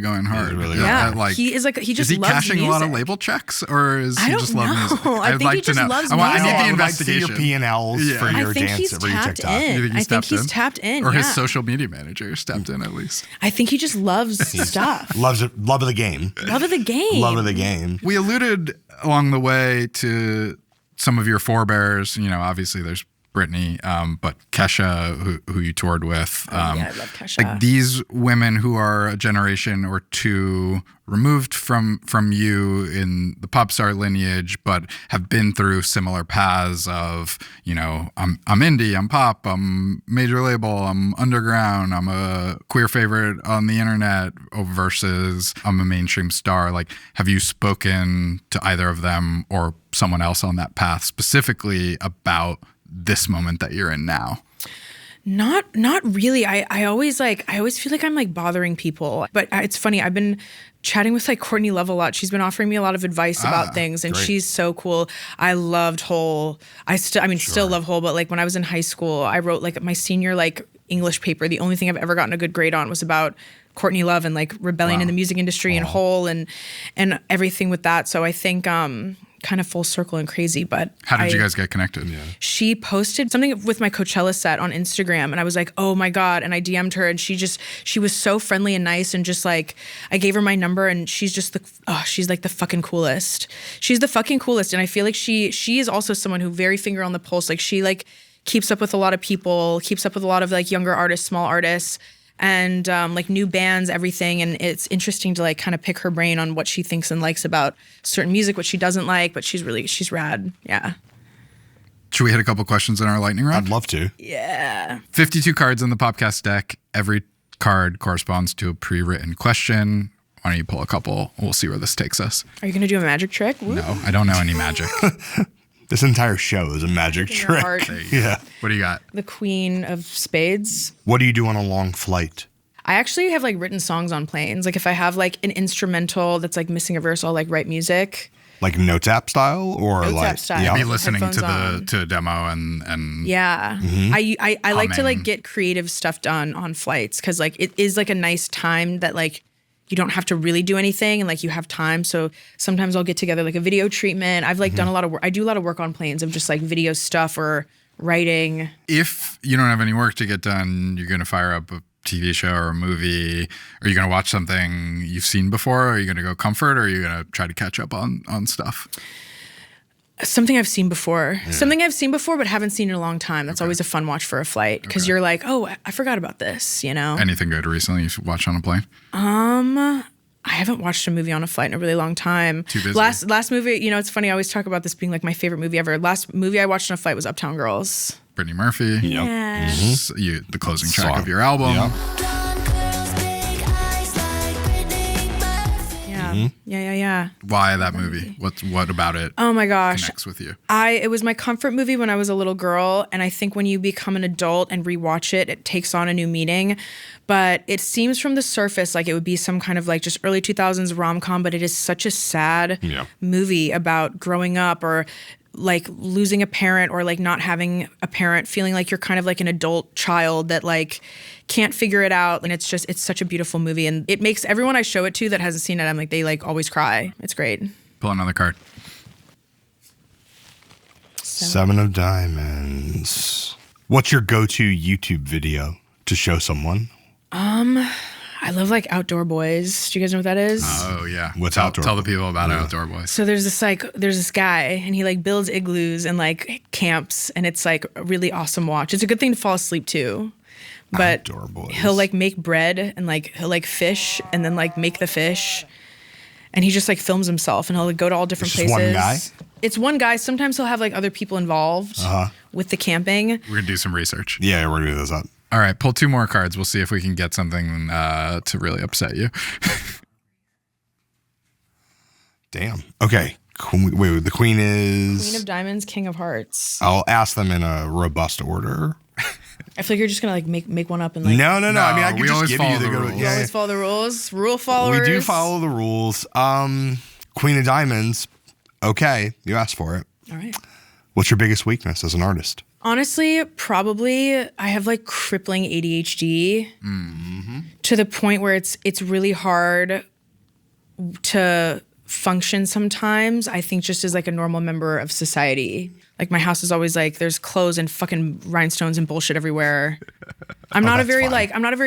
going hard. Yeah. Like, he is he just is he loves cashing music. a lot of label checks or is he just love music? I think he just loves music. I need the I would like to see investigation. your P&Ls for your I think dance he's for your tapped TikTok. in. You think I think he's tapped in. Or yeah. his social media manager stepped in at least. I think he just loves stuff. Love of the game. Love of the game. Love of the game. We alluded along the way to some of your forebears. You know, obviously there's Britney, but Kesha, who you toured with. Yeah, I love Kesha. Like these women who are a generation or two removed from you in the pop star lineage, but have been through similar paths of, you know, I'm indie, I'm pop, I'm major label, I'm underground, I'm a queer favorite on the internet versus I'm a mainstream star. Like, have you spoken to either of them or someone else on that path specifically about this moment that you're in now? Not really. I always feel like I'm like bothering people. But it's funny. I've been chatting with like Courtney Love a lot. She's been offering me a lot of advice about things, and great. she's so cool. I loved Hole. Still love Hole. But like when I was in high school, I wrote like my senior like English paper. The only thing I've ever gotten a good grade on was about Courtney Love and like rebelling in the music industry and Hole and everything with that. So I think kind of full circle and crazy. But How did you guys get connected? Yeah. She posted something with my Coachella set on Instagram, and I was like, oh my God. And I DM'd her, and she was so friendly and nice, and just like, I gave her my number, and she's just she's like the fucking coolest. She's the fucking coolest. And I feel like she is also someone who very finger on the pulse. Like she like keeps up with a lot of people, keeps up with a lot of like younger artists, small artists, and like new bands, everything. And it's interesting to like kind of pick her brain on what she thinks and likes about certain music, what she doesn't like, but she's rad. Yeah. Should we hit a couple questions in our lightning round? I'd love to. Yeah. 52 cards in the Popcast deck. Every card corresponds to a pre-written question. Why don't you pull a couple? We'll see where this takes us. Are you going to do a magic trick? Woo. No, I don't know any magic. This entire show is a magic In your trick. heart. Yeah. What do you got? The Queen of Spades. What do you do on a long flight? I actually have like written songs on planes. Like if I have like an instrumental that's like missing a verse, I'll like write music. Like Notes app style or Notes like app style. Yeah. Be listening to Headphones the demo and Yeah. I like to like get creative stuff done on flights because like it is like a nice time that like you don't have to really do anything and like you have time. So sometimes I'll get together like a video treatment. I've like done a lot of work. I do a lot of work on planes of just like video stuff or writing. If you don't have any work to get done, you're going to fire up a TV show or a movie. Are you going to watch something you've seen before? Are you going to go comfort or are you going to try to catch up on stuff? Something I've seen before. Yeah. Something I've seen before but haven't seen in a long time. That's always a fun watch for a flight because you're like, oh, I forgot about this, you know? Anything good recently you've watched on a plane? I haven't watched a movie on a flight in a really long time. Too busy. Last movie, you know, it's funny. I always talk about this being like my favorite movie ever. Last movie I watched on a flight was Uptown Girls. Brittany Murphy. Yep. Yeah. The closing track of your album. Yep. Yeah. Why that movie? What about it Oh my gosh. connects with you? It was my comfort movie when I was a little girl, and I think when you become an adult and rewatch it, it takes on a new meaning. But it seems from the surface like it would be some kind of like just early 2000s rom-com, but it is such a sad movie about growing up or like losing a parent or like not having a parent, feeling like you're kind of like an adult child that like can't figure it out. And it's such a beautiful movie. And it makes everyone I show it to that hasn't seen it, I'm like, they like always cry. It's great. Pull another card. Seven of Diamonds. What's your go-to YouTube video to show someone? I love like Outdoor Boys. Do you guys know what that is? Oh yeah. What's tell, Outdoor Tell the Boys? people about Outdoor Boys. So there's this guy and he like builds igloos and like camps, and it's like a really awesome watch. It's a good thing to fall asleep to. But Outdoor Boys. he'll like make bread and like he'll like fish and then like make the fish. And he just like films himself and he'll like go to all different It's just places. one guy? it's one guy. Sometimes he'll have like other people involved with the camping. We're going to do some research. Yeah, we're going to do this up. All right, pull 2 more cards. We'll see if we can get something to really upset you. Damn. Okay. Wait, the queen is... Queen of Diamonds, King of Hearts. I'll ask them in a robust order. I feel like you're just going to like make one up and like... No. I mean, I could we just always give follow you the the... rules. We always follow the rules. Rule followers. We do follow the rules. Queen of Diamonds. Okay, you asked for it. All right. What's your biggest weakness as an artist? Honestly, probably I have like crippling ADHD to the point where it's really hard to function sometimes. I think just as like a normal member of society. Like my house is always like there's clothes and fucking rhinestones and bullshit everywhere. I'm not a very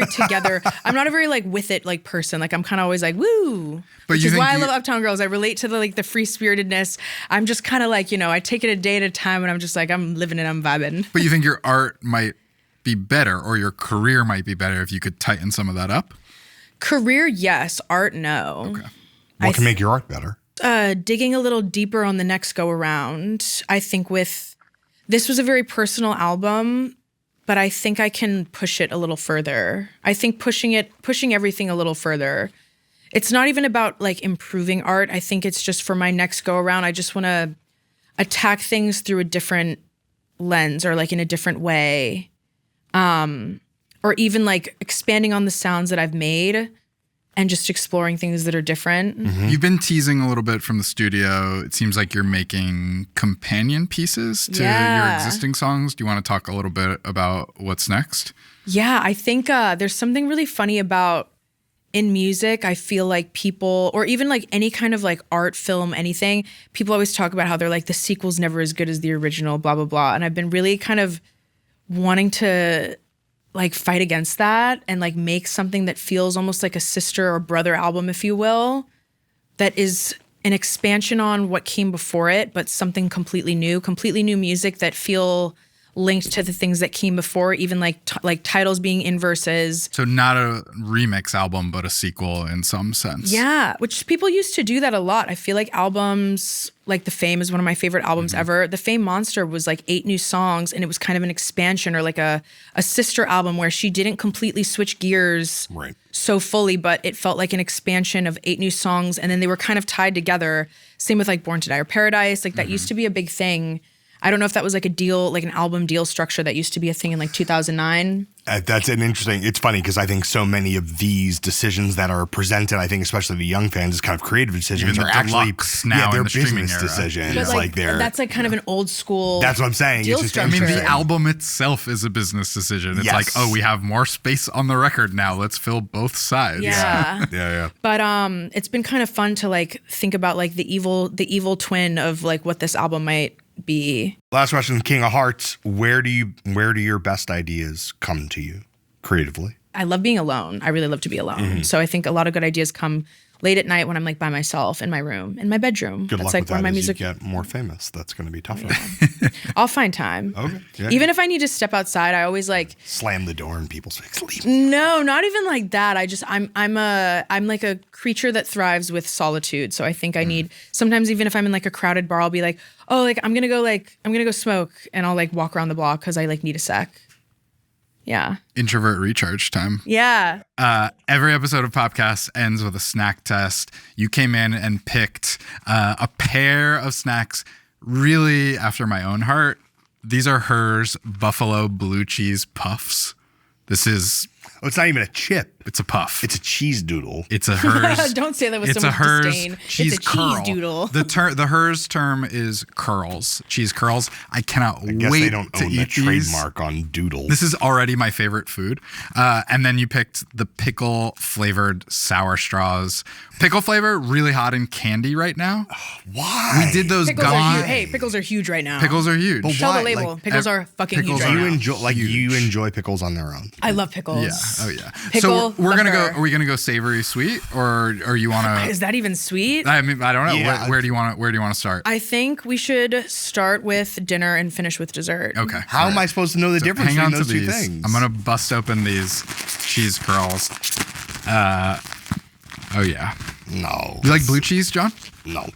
together. I'm not a very like with it like person. Like I'm kind of always like woo. Which is why I love Uptown Girls. I relate to the free spiritedness. I'm just kind of like, I take it a day at a time and I'm just like I'm living it, I'm vibing. But you think your art might be better or your career might be better if you could tighten some of that up? Career, yes. Art, no. Okay. What can make your art better? Digging a little deeper on the next go around. I think this was a very personal album, but I think I can push it a little further. I think pushing everything a little further. It's not even about like improving art. I think it's just for my next go around. I just want to attack things through a different lens or like in a different way. Or even like expanding on the sounds that I've made and just exploring things that are different. Mm-hmm. You've been teasing a little bit from the studio. It seems like you're making companion pieces to your existing songs. Do you want to talk a little bit about what's next? Yeah, I think there's something really funny about in music. I feel like people, or even like any kind of like art, film, anything, people always talk about how they're like the sequel's never as good as the original, blah, blah, blah. And I've been really kind of wanting to like fight against that and like make something that feels almost like a sister or brother album, if you will, that is an expansion on what came before it, but something completely new music that feel linked to the things that came before, even like titles being in verses. So not a remix album, but a sequel in some sense. Yeah, which people used to do that a lot. I feel like albums like The Fame is one of my favorite albums ever. The Fame Monster was like 8 new songs and it was kind of an expansion or like a sister album where she didn't completely switch gears so fully, but it felt like an expansion of 8 new songs and then they were kind of tied together. Same with like Born to Die or Paradise. Like that used to be a big thing. I don't know if that was like a deal, like an album deal structure that used to be a thing in like 2009. That's an interesting, it's funny because I think so many of these decisions that are presented, I think especially the young fans as kind of creative decisions are actually, they're business decisions. But like that's like kind of an old school. That's what I'm saying. Deal It's just structure. I mean, the album itself is a business decision. It's like, oh, we have more space on the record now. Let's fill both sides. Yeah. Yeah. But it's been kind of fun to like think about like the evil twin of like what this album might be. Last question, King of Hearts. Where do your best ideas come to you creatively? I love being alone. I really love to be alone. So I think a lot of good ideas come late at night when I'm like by myself in my room, in my bedroom. Good That's luck like with where that my as music. you get more famous. That's going to be tougher. I'll find time. Okay. Yeah. Even if I need to step outside, I always like Slam the door in people's face. Leave. No, not even like that. I'm like a creature that thrives with solitude. So I think I need sometimes even if I'm in like a crowded bar, I'll be like, oh, like I'm gonna go smoke and I'll like walk around the block because I like need a sec. Yeah. Introvert recharge time. Yeah. Every episode of Popcast ends with a snack test. You came in and picked a pair of snacks really after my own heart. These are hers buffalo blue cheese puffs. This is... Oh, it's not even a chip. It's a puff. It's a cheese doodle. It's a hers. Don't say that with it's so a much hers disdain. cheese It's a curl. cheese doodle. The hers term is curls. Cheese curls. I cannot I guess wait they don't to own eat the these. trademark on doodles. This is already my favorite food. And then you picked the pickle flavored sour straws. Pickle flavor, really hot in candy right now. Why? We did those Pickles are gummy. huge. Hey, pickles are huge right now. Pickles are huge. But Show the why? label. Like, pickles are fucking pickles huge are right now. You huge. enjoy pickles on their own. I love pickles. Yeah. Oh yeah. Pickle, so we're gonna love go. Are we gonna go savory sweet or you wanna? Is that even sweet? I mean, I don't know. Yeah. Where do you want to start? I think we should start with dinner and finish with dessert. Okay. How am I supposed to know the difference Hang on between to those two these. things? I'm gonna bust open these cheese curls. Oh yeah. No. You like blue cheese, John? No.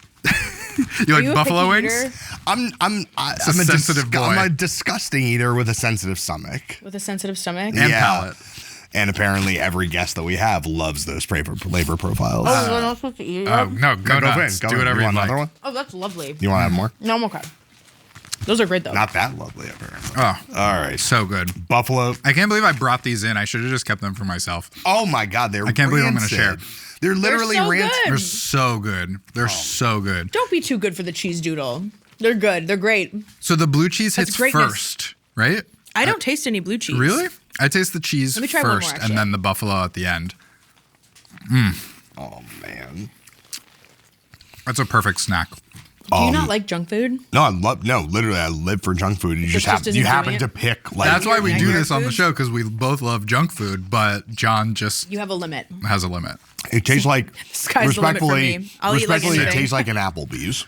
You Are like you a buffalo picky wings? eater? I'm a sensitive boy. I'm a disgusting eater with a sensitive stomach. With a sensitive stomach? And palate. And apparently every guest that we have loves those flavor profiles. Oh, you're not supposed to eat it? Oh, no, go Go nuts. in. Do whatever you you want like. another one? Oh, that's lovely. You want to have more? No, I'm okay. Those are great, though. Not that lovely, apparently. Oh, All right. so good. Buffalo. I can't believe I brought these in. I should have just kept them for myself. Oh my God, they're I can't believe I'm gonna rancid. share. They're literally so rancid. good. They're so good. They're so good. Don't be too good for the cheese doodle. They're good. They're great. So the blue cheese That's hits greatness. first, right? I don't taste any blue cheese. Really? I taste the cheese Let me try one more, first actually. and then the buffalo at the end. Oh man. That's a perfect snack. Do you not like junk food? No, literally, I live for junk food. You Just you isn't happen doing to it? pick like. That's why we do regular this on the food? show, because we both love junk food, but John just You have a limit. has a limit. It tastes like. Sky's the limit for me. I'll eat like respectfully, it anything. tastes like an Applebee's.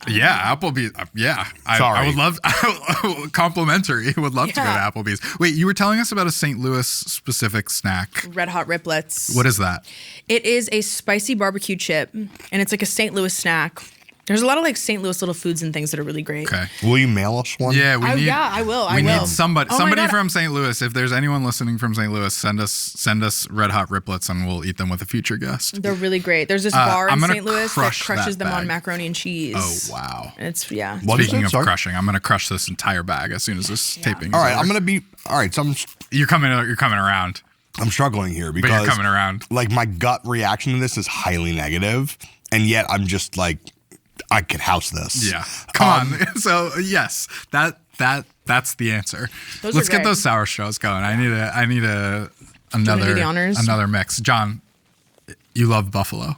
Yeah, Applebee's. Yeah, I Sorry. would love complimentary. Would love to go to Yeah. Applebee's. Wait, you were telling us about a St. Louis specific snack. Red Hot Riplets. What is that? It is a spicy barbecue chip, and it's like a St. Louis snack. There's a lot of like St. Louis little foods and things that are really great. Okay. Will you mail us one? Yeah, we need. Yeah, I will. I We will. need somebody. Oh my Somebody God. from St. Louis. If there's anyone listening from St. Louis, send us Red Hot Riplets, and we'll eat them with a future guest. They're really great. There's this bar I'm in gonna St. Louis that crush crushes that them on bag. macaroni and cheese. Oh wow. And it's yeah. What is Speaking it? of Sorry? crushing, I'm gonna crush this entire bag as soon as this taping is All right, over. I'm gonna be. All right, so You're coming around. I'm struggling here But because you're coming around. like my gut reaction to this is highly negative, and yet I'm just like, I could house this. Yeah. Come on. So yes, that's the answer. Those Let's are get great. those sour straws going. I need wanna do another the honors? another mix. John, you love buffalo.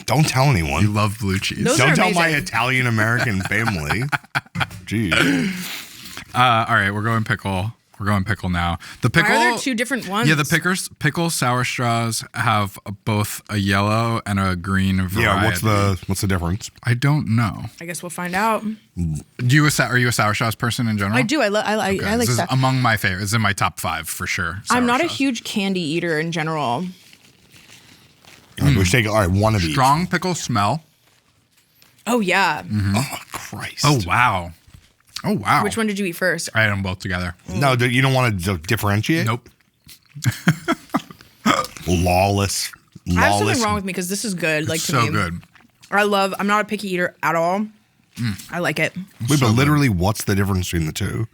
Don't tell You anyone. love blue cheese. Those Don't are tell my amazing. Italian American family. Jeez. All right, we're going pickle. We're going pickle now. The pickle. Why are there two different ones? Yeah, the pickle sour straws have both a yellow and a green variety. Yeah. What's the difference? I don't know. I guess we'll find out. Are you a sour straws person in general? I do. I Okay, like this is that. among my favorites. It's in my top 5 for sure. I'm sour not a straws. huge candy eater in general. We should take all right. One of each. Strong pickle smell. Oh yeah. Oh Christ. Oh wow. Oh wow. Which one did you eat first? I ate them both together. No, you don't want to differentiate. Nope. Lawless. I have something Lawless. wrong with me because this is good. Like to So me. good. I'm not a picky eater at all. I like it. Wait, but literally, what's the difference between the two?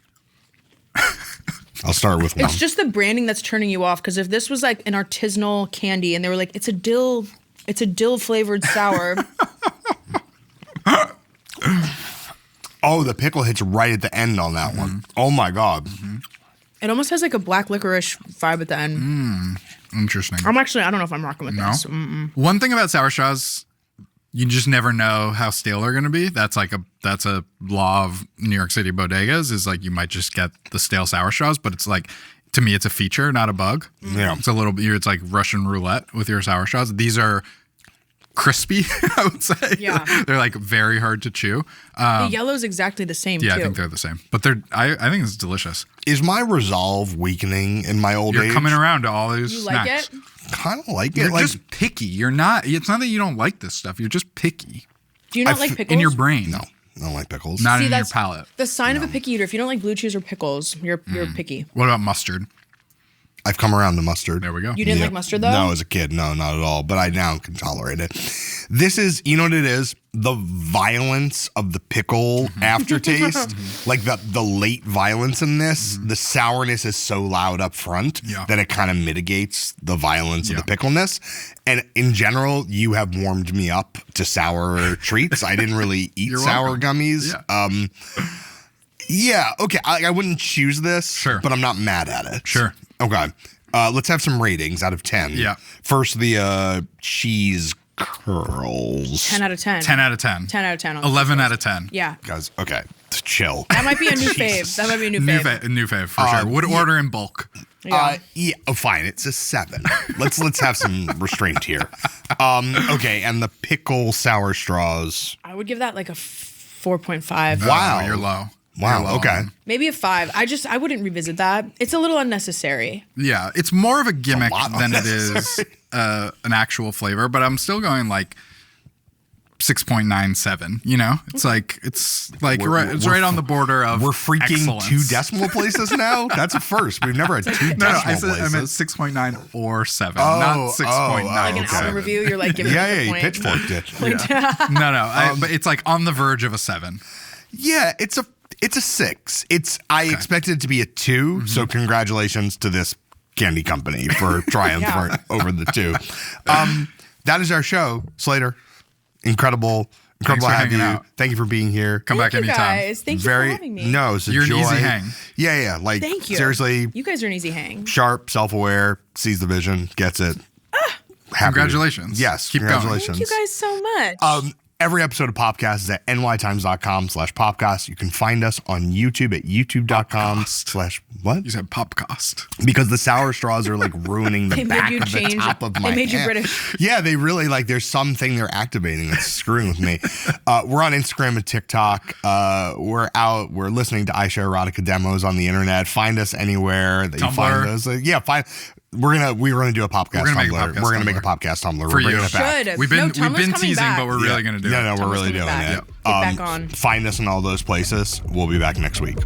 I'll start with one. It's just the branding that's turning you off. Because if this was like an artisanal candy and they were like, it's a dill flavored sour. Oh, the pickle hits right at the end on that one. Oh my God. It almost has like a black licorice vibe at the end. Interesting. I don't know if I'm rocking with No. this. One thing about sour straws, you just never know how stale they're going to be. That's a law of New York City bodegas. Is like you might just get the stale sour straws, but it's like, to me, it's a feature, not a bug. Yeah. It's a little bit. It's like Russian roulette with your sour straws. These are crispy, I would say. Yeah. They're like very hard to chew. The yellow's exactly the same Yeah, too. I think they're the same, but I think it's delicious. Is my resolve weakening in my old You're age? coming around to all these You snacks. like it? Kind of like it. You're Like, just picky. You're not. It's not that you don't like this stuff. You're just picky Do you not like pickles? in your brain. no, I don't like pickles. Not See, in your that's palate. the sign of a picky eater. If you don't like blue cheese or pickles, you're picky. What about mustard? I've come around to mustard. There we go. You didn't Yeah. like mustard though? No, as a kid, no, not at all. But I now can tolerate it. This is, you know what it is? The violence of the pickle aftertaste, like the late violence in this. The sourness is so loud up front Yeah. that it kind of mitigates the violence Yeah. of the pickleness. And in general, you have warmed me up to sour treats. I didn't really eat You're sour welcome. gummies. Yeah. Yeah, okay. I wouldn't choose this, Sure. but I'm not mad at it. Sure. Okay. Let's have some ratings out of 10. Yeah. First, the cheese curls. 10 out of 10. 10 out of 10. 10 out of 10. on 11 this out of list. 10. Yeah. Guys, okay. Chill. That might be a new fave. Jesus. That might be a new New fave. fave for sure. Would order in bulk. Yeah. Yeah. Oh, fine. It's a 7. Let's have some restraint here. Okay. And the pickle sour straws. I would give that like a 4.5. Wow. Oh, you're low. Wow. You're low. Okay. Maybe a 5. I wouldn't revisit that. It's a little unnecessary. Yeah. It's more of a gimmick lot than it is unnecessary. an actual flavor, but I'm still going like 6.97. You know, it's like it's right on the border of. We're freaking excellence. 2 decimal places now. That's a first. We've never had 2 decimal places. I meant 6.9 or 7, not 6.9. Like an album review, you're like giving yeah, it a you point. pitchforked it. No, but it's like on the verge of a 7. Yeah, it's a 6. I expected it to be a 2. So congratulations to this candy company for triumph over the 2. That is our show, Slayyyter. Incredible to have you. Out. Thank you for being here. Come back anytime. Guys. Thank you for having me. No, it's a You're joy. an easy hang. Yeah. Like, Thank you. Seriously. You guys are an easy hang. Sharp, self-aware, sees the vision, gets it. Happy. Congratulations. Yes, Keep congratulations. Thank you guys so much. Every episode of Popcast is at nytimes.com/popcast. You can find us on YouTube at youtube.com/what? You said Popcast. Because the sour straws are like ruining the They made back you of the change top it. of my They made you hand. British. Yeah, they really there's something they're activating that's screwing with me. We're on Instagram and TikTok. We're listening to Aisha Erotica demos on the internet. Find us anywhere that you find us. We're gonna do a Popcast Tumblr. We're gonna make a Popcast Tumblr. For We're bringing you. it back. Should. We've been Tumblr's coming teasing, back. but we're really gonna do it. No, we're Tumblr's really coming doing back. it. Get back on. Find us in all those places. We'll be back next week.